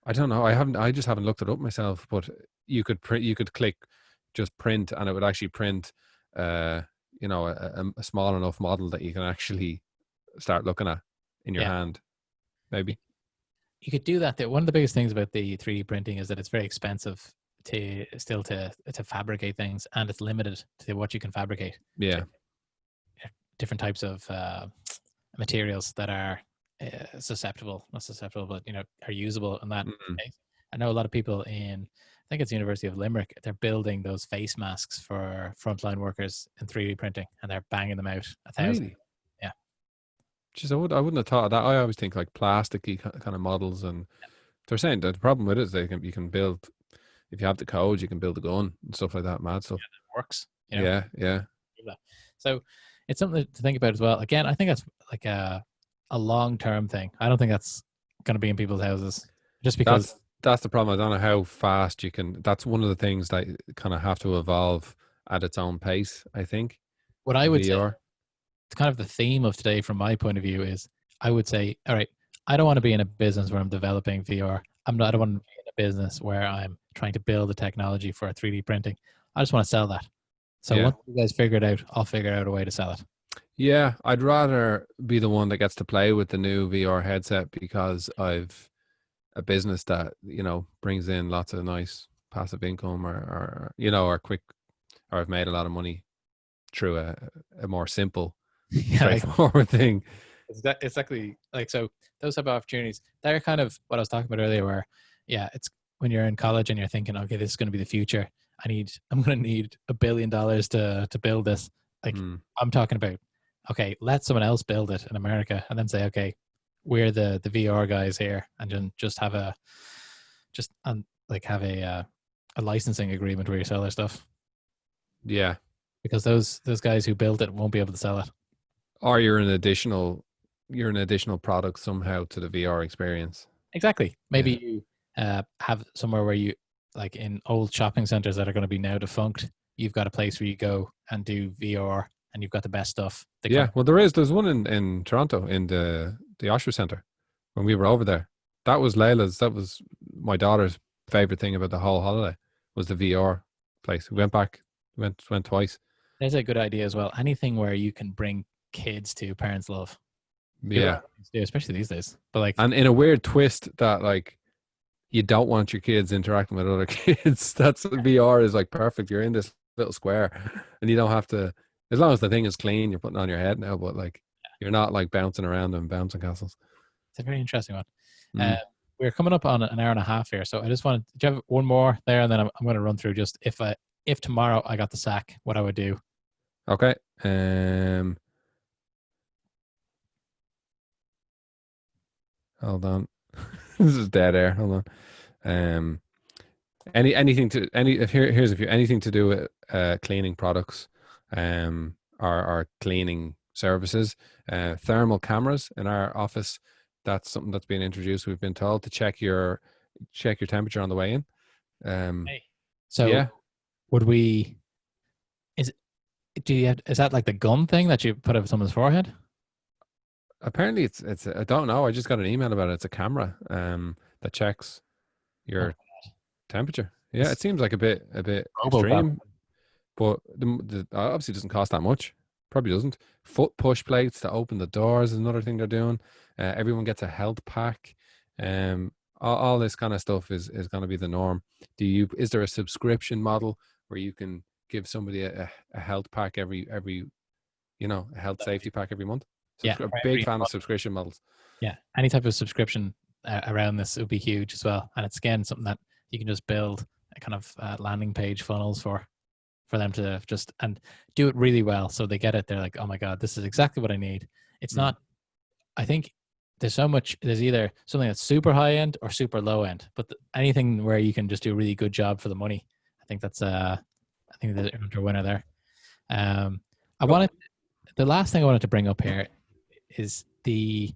I just haven't looked it up myself, but you could click just print and it would actually print, a small enough model that you can actually start looking at in your hand, maybe. You could do that. One of the biggest things about the 3D printing is that it's very expensive to fabricate things, and it's limited to what you can fabricate. Yeah. Different types of materials that are not susceptible, but are usable in that case. I know a lot of people I think it's the University of Limerick, they're building those face masks for frontline workers in 3D printing, and they're banging them out 1,000. Really? Yeah. Jeez, I wouldn't have thought of that. I always think like plasticky kind of models, and they're saying that the problem with it is you can build, if you have the code, you can build a gun and stuff like that, mad stuff. Yeah, that works. Yeah. So it's something to think about as well. Again, I think that's like a long-term thing. I don't think that's going to be in people's houses just because. That's the problem. I don't know how fast you can. That's one of the things that kind of have to evolve at its own pace, I think. What I would say, it's kind of the theme of today from my point of view is, I would say, all right, I don't want to be in a business where I'm developing VR. I don't want to be in a business where I'm trying to build the technology for 3D printing. I just want to sell that. So once you guys figure it out, I'll figure out a way to sell it. Yeah, I'd rather be the one that gets to play with the new VR headset because I've a business that, brings in lots of nice passive income or quick, or I've made a lot of money through a more simple, straightforward thing. Exactly. Like, so those type of opportunities, they're kind of what I was talking about earlier, where, it's when you're in college and you're thinking, okay, this is going to be the future. I'm going to need $1 billion to build this. Like, I'm talking about, okay, let someone else build it in America and then say, okay, we're the VR guys here, and then just have a licensing agreement where you sell their stuff. Yeah. Because those guys who built it won't be able to sell it. Or you're an additional product somehow to the VR experience. Exactly. Maybe you have somewhere where you, like in old shopping centers that are going to be now defunct, you've got a place where you go and do VR, and you've got the best stuff. Well, there's one in Toronto in the Osher Centre when we were over there. That was my daughter's favorite thing about the whole holiday was the VR place. We went back, went twice. There's a good idea as well. Anything where you can bring kids to parents' love. People Yeah. don't do, especially these days. But like, And in a weird twist that like you don't want your kids interacting with other kids. That's VR is like perfect. You're in this little square and you don't have to, as long as the thing is clean, you're putting on your head now, but like you're not like bouncing around and bouncing castles. it's a very interesting one. Mm. We're coming up on an hour and a half here. So I just wanted, do you have one more there? And then I'm going to run through just if tomorrow I got the sack, what I would do. Okay. Hold on. This is dead air. Hold on. Anything to here's a few anything to do with cleaning products, or cleaning services, thermal cameras in our office. That's something that's been introduced. We've been told to check your temperature on the way in. Hey. So yeah, would we? Is that like the gun thing that you put over someone's forehead? apparently it's I don't know. I just got an email about it. It's a camera that checks your temperature. Yeah, it seems like a bit extreme, but the obviously doesn't cost that much. Probably doesn't. Foot push plates to open the doors is another thing they're doing. Everyone gets a health pack. All this kind of stuff is going to be the norm. Is there a subscription model where you can give somebody a health pack every a health safety pack every month? Yeah, A big fan of subscription models. Yeah, any type of subscription around this would be huge as well. And it's again something that you can just build a kind of landing page funnels for them to just and do it really well. So they get it. They're like, oh my God, this is exactly what I need. It's not, I think there's either something that's super high end or super low end, but anything where you can just do a really good job for the money. I think that's I think there's a winner there. The last thing I wanted to bring up here is the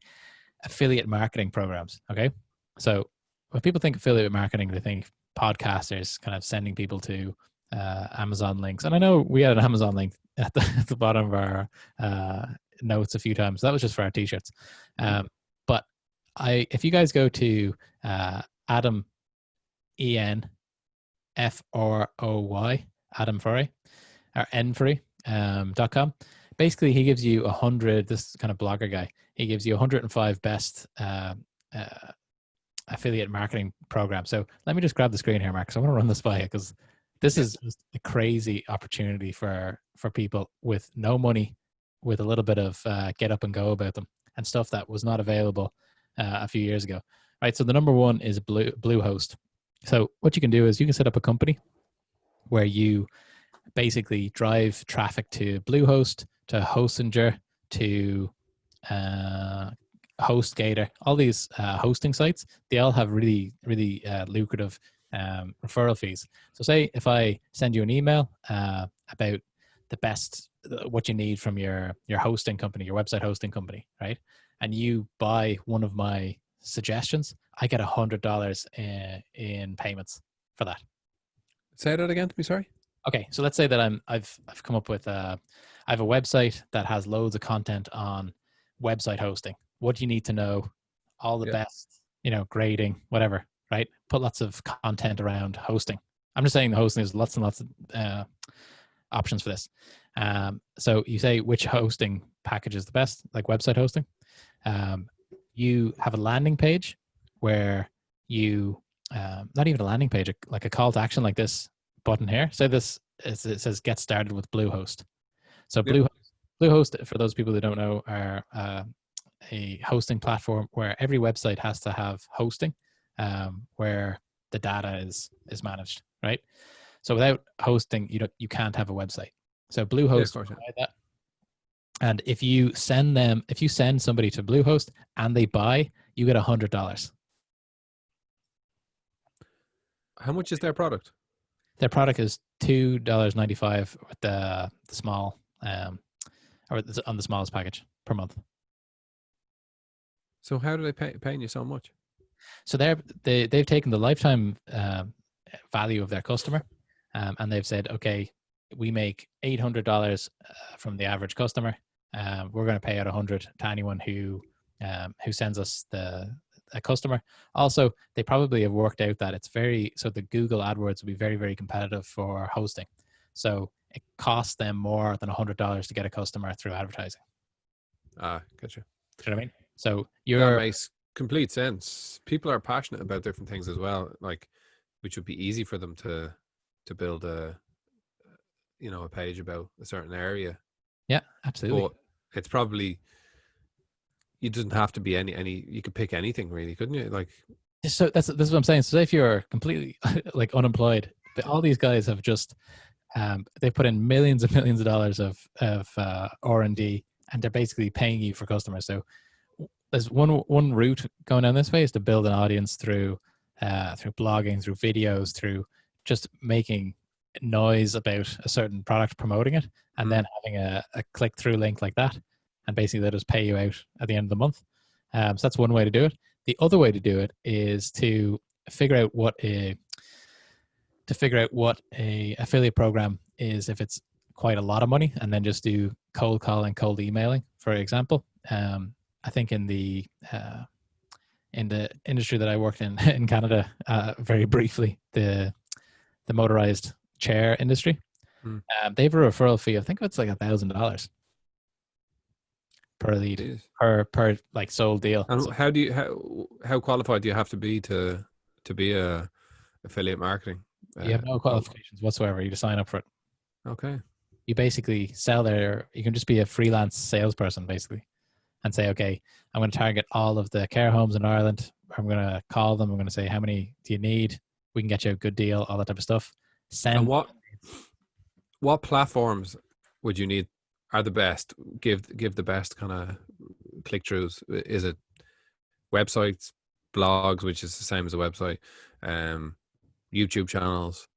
affiliate marketing programs. Okay. So when people think affiliate marketing, they think podcasters kind of sending people to Amazon links. And I know we had an Amazon link at the bottom of our notes a few times. That was just for our t-shirts. But if you guys go to Adam, ENFROY, Adam Furry, or nfurry.com. Basically, he gives you 100, this kind of blogger guy, he gives you 105 best affiliate marketing programs. So let me just grab the screen here, Mark, because I want to run this by you, because this is just a crazy opportunity for people with no money, with a little bit of get up and go about them, and stuff that was not available a few years ago. Right. So the number one is Bluehost. So what you can do is you can set up a company where you basically drive traffic to Bluehost, to Hostinger, to HostGator, all these hosting sites. They all have really, really lucrative referral fees. So say if I send you an email about the best, what you need from your hosting company, your website hosting company, right? And you buy one of my suggestions, I get $100 in payments for that. Say that again to me, sorry. Okay, so let's say that I've come up with I have a website that has loads of content on website hosting. What do you need to know? All the best, grading, whatever, right? Put lots of content around hosting. I'm just saying the hosting is lots and lots of options for this. So you say which hosting package is the best, like website hosting. You have a landing page where you, not even a landing page, like a call to action like this button here. So it says get started with Bluehost. So Bluehost, for those people who don't know, are a hosting platform where every website has to have hosting, where the data is managed, right? So without hosting, you can't have a website. So Bluehost provide that. And if you send somebody to Bluehost and they buy, you get $100. How much is their product? Their product is $2.95 with the small, or on the smallest package per month. So how do they paying you so much? So they've taken the lifetime value of their customer, and they've said, okay, we make $800 from the average customer. We're going to pay out $100 to anyone who sends us a customer. Also, they probably have worked out that the Google AdWords will be very, very competitive for hosting. So it costs them more than $100 to get a customer through advertising. Ah, gotcha. Do you know what I mean? So That makes complete sense. People are passionate about different things as well, like, which would be easy for them to build a page about a certain area. Yeah, absolutely. But it's probably, you doesn't have to be any you could pick anything really, couldn't you? Like, So this is what I'm saying. So if you're completely like unemployed, all these guys have just they put in millions and millions of dollars of R&D, and they're basically paying you for customers. So there's one route going down this way is to build an audience through blogging, through videos, through just making noise about a certain product, promoting it, and then having a click through link like that, and basically they just pay you out at the end of the month. So that's one way to do it. The other way to do it is to figure out what a affiliate program is, if it's quite a lot of money, and then just do cold calling, cold emailing, for example. I think in the industry that I worked in in Canada, very briefly, the motorized chair industry, they have a referral fee. I think it's like $1,000 per lead. Jeez. per like sold deal. And So how qualified do you have to be to be a affiliate marketing? you have no qualifications whatsoever. You just sign up for it. Okay. You basically sell there. You can just be a freelance salesperson basically, and say, okay, I'm going to target all of the care homes in Ireland. I'm going to call them. I'm going to say, how many do you need? We can get you a good deal, all that type of stuff. And what platforms would you need are the best? Give the best kind of click-throughs. Is it websites, blogs, which is the same as a website, YouTube channels,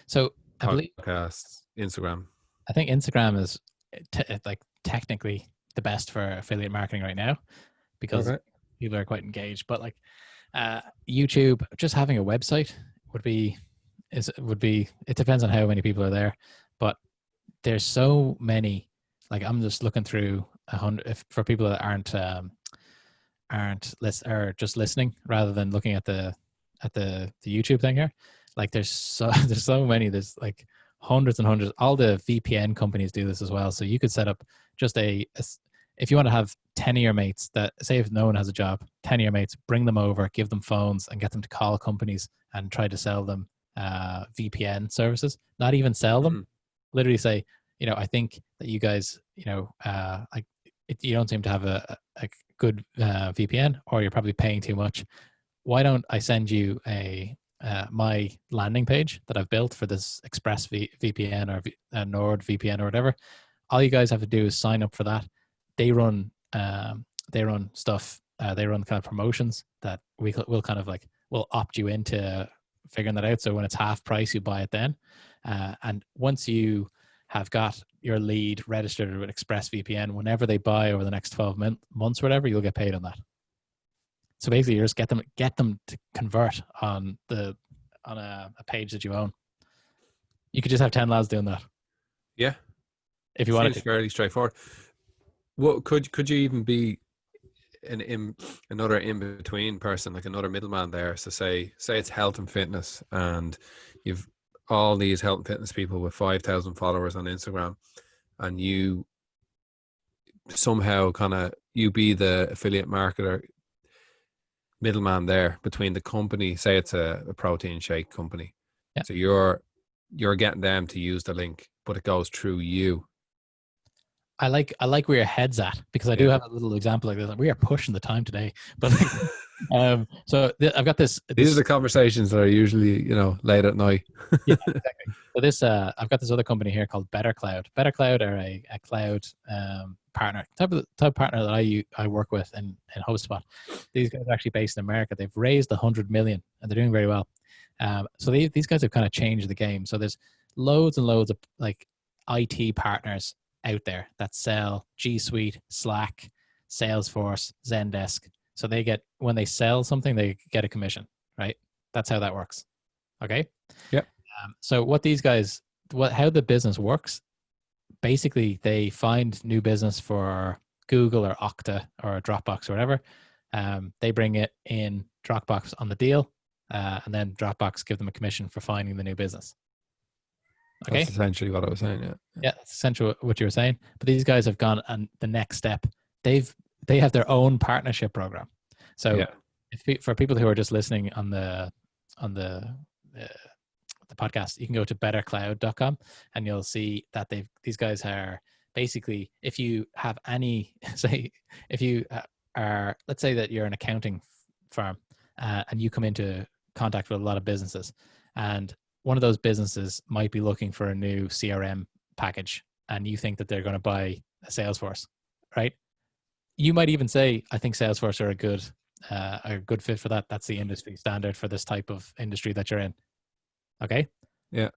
So I believe podcasts, Instagram? I think Instagram is like technically the best for affiliate marketing right now, because people are quite engaged. But like YouTube, just having a website would be. It depends on how many people are there, but there's so many. Like I'm just looking through 100 for people that are just listening rather than looking at the YouTube thing here. Like there's so many. There's like hundreds and hundreds. All the VPN companies do this as well. So you could set up just if you want to have 10 of your mates, that say if no one has a job, 10 of your mates, bring them over, give them phones, and get them to call companies and try to sell them VPN services. Not even sell them, literally say, I think that you guys, you don't seem to have a good VPN, or you're probably paying too much. Why don't I send you my landing page that I've built for this Express VPN or Nord VPN or whatever? All you guys have to do is sign up for that. They run stuff. They run kind of promotions that we'll opt you into figuring that out. So when it's half price, you buy it then. And once you have got your lead registered with ExpressVPN, whenever they buy over the next 12 months or whatever, you'll get paid on that. So basically, you just get them to convert on a page that you own. You could just have 10 lads doing that. Yeah, if you want to. It's fairly straightforward. What could you even be another in between person, like another middleman there? So say it's health and fitness, and you've all these health and fitness people with 5,000 followers on Instagram, and you somehow you be the affiliate marketer middleman there between the company. Say it's a protein shake company, so you're getting them to use the link, but it goes through you. I like where your head's at, because I do have a little example like this. We are pushing the time today, but so I've got this. These are the conversations that are usually late at night. Yeah, exactly. So I've got this other company here called Better Cloud. Better Cloud are a cloud partner, type of partner that I work with in HubSpot. These guys are actually based in America. They've raised $100 million and they're doing very well. So these guys have kind of changed the game. So there's loads and loads of like IT partners out there that sell G Suite, Slack, Salesforce, Zendesk. So when they sell something, they get a commission, right? That's how that works. Okay. Yep. So how the business works, basically they find new business for Google or Okta or Dropbox or whatever. They bring it in Dropbox on the deal, and then Dropbox give them a commission for finding the new business. Okay. That's essentially what I was saying. Yeah. Yeah, that's essentially what you were saying. But these guys have gone and the next step. They have their own partnership program. So for people who are just listening on the podcast, you can go to bettercloud.com and you'll see that these guys are basically, if you have any, say, if you are, let's say that you're an accounting firm and you come into contact with a lot of businesses, and one of those businesses might be looking for a new CRM package, and you think that they're going to buy a Salesforce, right? You might even say, I think Salesforce are a good fit for that. That's the industry standard for this type of industry that you're in. Okay. Yeah.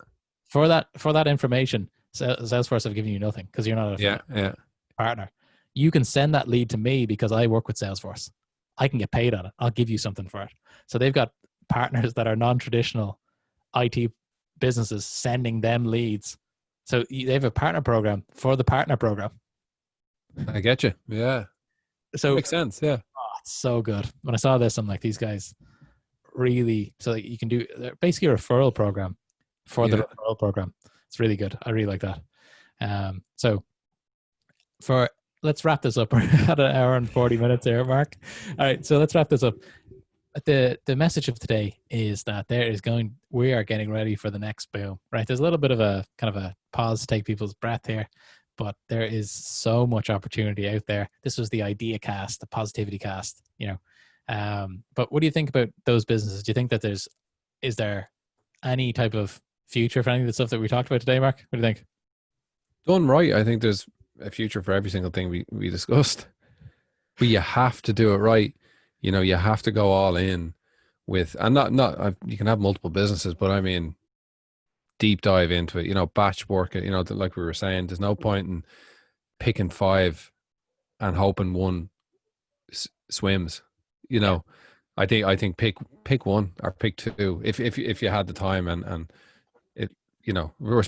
For that information, Salesforce have given you nothing because you're not a partner. You can send that lead to me because I work with Salesforce. I can get paid on it. I'll give you something for it. So they've got partners that are non-traditional IT businesses sending them leads. So they have a partner program for the partner program. I get you. Yeah. So makes sense. Yeah. Oh, it's so good. When I saw this, I'm like, these guys really, so you can do basically a referral program for the referral program. It's really good. I really like that. So let's wrap this up. We're at 1 hour and 40 minutes here, Mark. All right. So let's wrap this up. The message of today is that we are getting ready for the next boom, right? There's a little bit of a kind of a pause to take people's breath here, but there is so much opportunity out there. This was the idea cast, the positivity cast, but what do you think about those businesses? Do you think that is there any type of future for any of the stuff that we talked about today, Mark? What do you think? Done right, I think there's a future for every single thing we discussed, but you have to do it right. You have to go all in with, and not you can have multiple businesses, but I mean, deep dive into it, batch work it, like we were saying, there's no point in picking 5 and hoping one swims, I think pick 1 or pick 2 if you had the time, and it, we're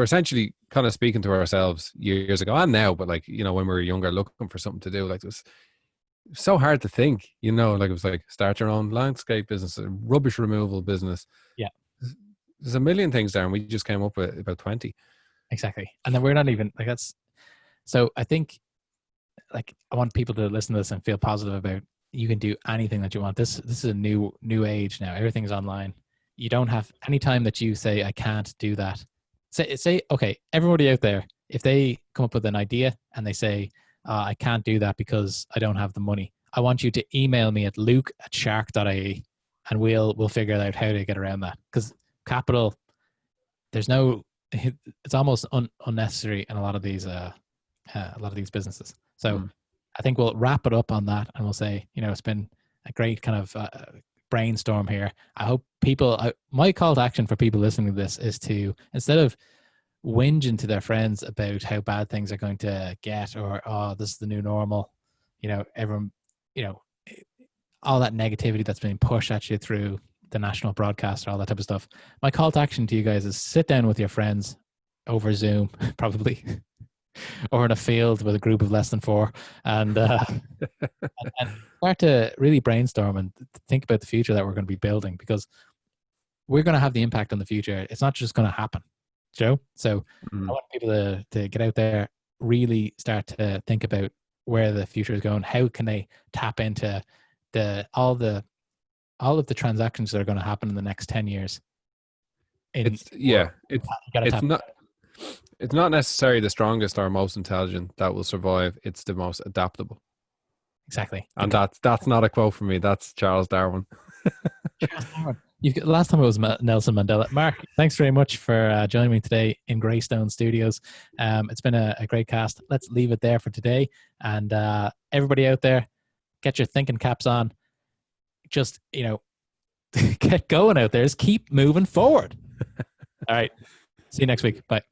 essentially kind of speaking to ourselves years ago and now, but like, when we were younger, looking for something to do, like this so hard to think, like it was like start your own landscape business, a rubbish removal business. Yeah. There's a million things there, and we just came up with about 20. Exactly. And then we're not even like that's, so I think like I want people to listen to this and feel positive about, you can do anything that you want. This is a new age now. Everything's online. You don't have any time that you say, I can't do that. Say, okay, everybody out there, if they come up with an idea and they say, I can't do that because I don't have the money, I want you to email me at luke@shark.ie and we'll figure out how to get around that. Because capital, it's almost unnecessary in a lot of these businesses. So I think we'll wrap it up on that, and we'll say, it's been a great kind of brainstorm here. I hope my call to action for people listening to this is to, instead of whinging to their friends about how bad things are going to get, or this is the new normal, everyone, all that negativity that's being pushed at you through the national broadcast, all that type of stuff. My call to action to you guys is sit down with your friends over Zoom, probably, or in a field with a group of less than 4, and and start to really brainstorm and think about the future that we're going to be building, because we're going to have the impact on the future. It's not just going to happen, Joe. So I want people to get out there, really start to think about where the future is going. How can they tap into all of the transactions that are going to happen in the next 10 years? It's not necessarily the strongest or most intelligent that will survive. It's the most adaptable. Exactly. And that's not a quote from me. That's Charles Darwin. Charles Darwin. Last time it was Nelson Mandela. Mark, thanks very much for joining me today in Greystone Studios. It's been a great cast. Let's leave it there for today. And everybody out there, get your thinking caps on. Just, get going out there. Just keep moving forward. All right. See you next week. Bye.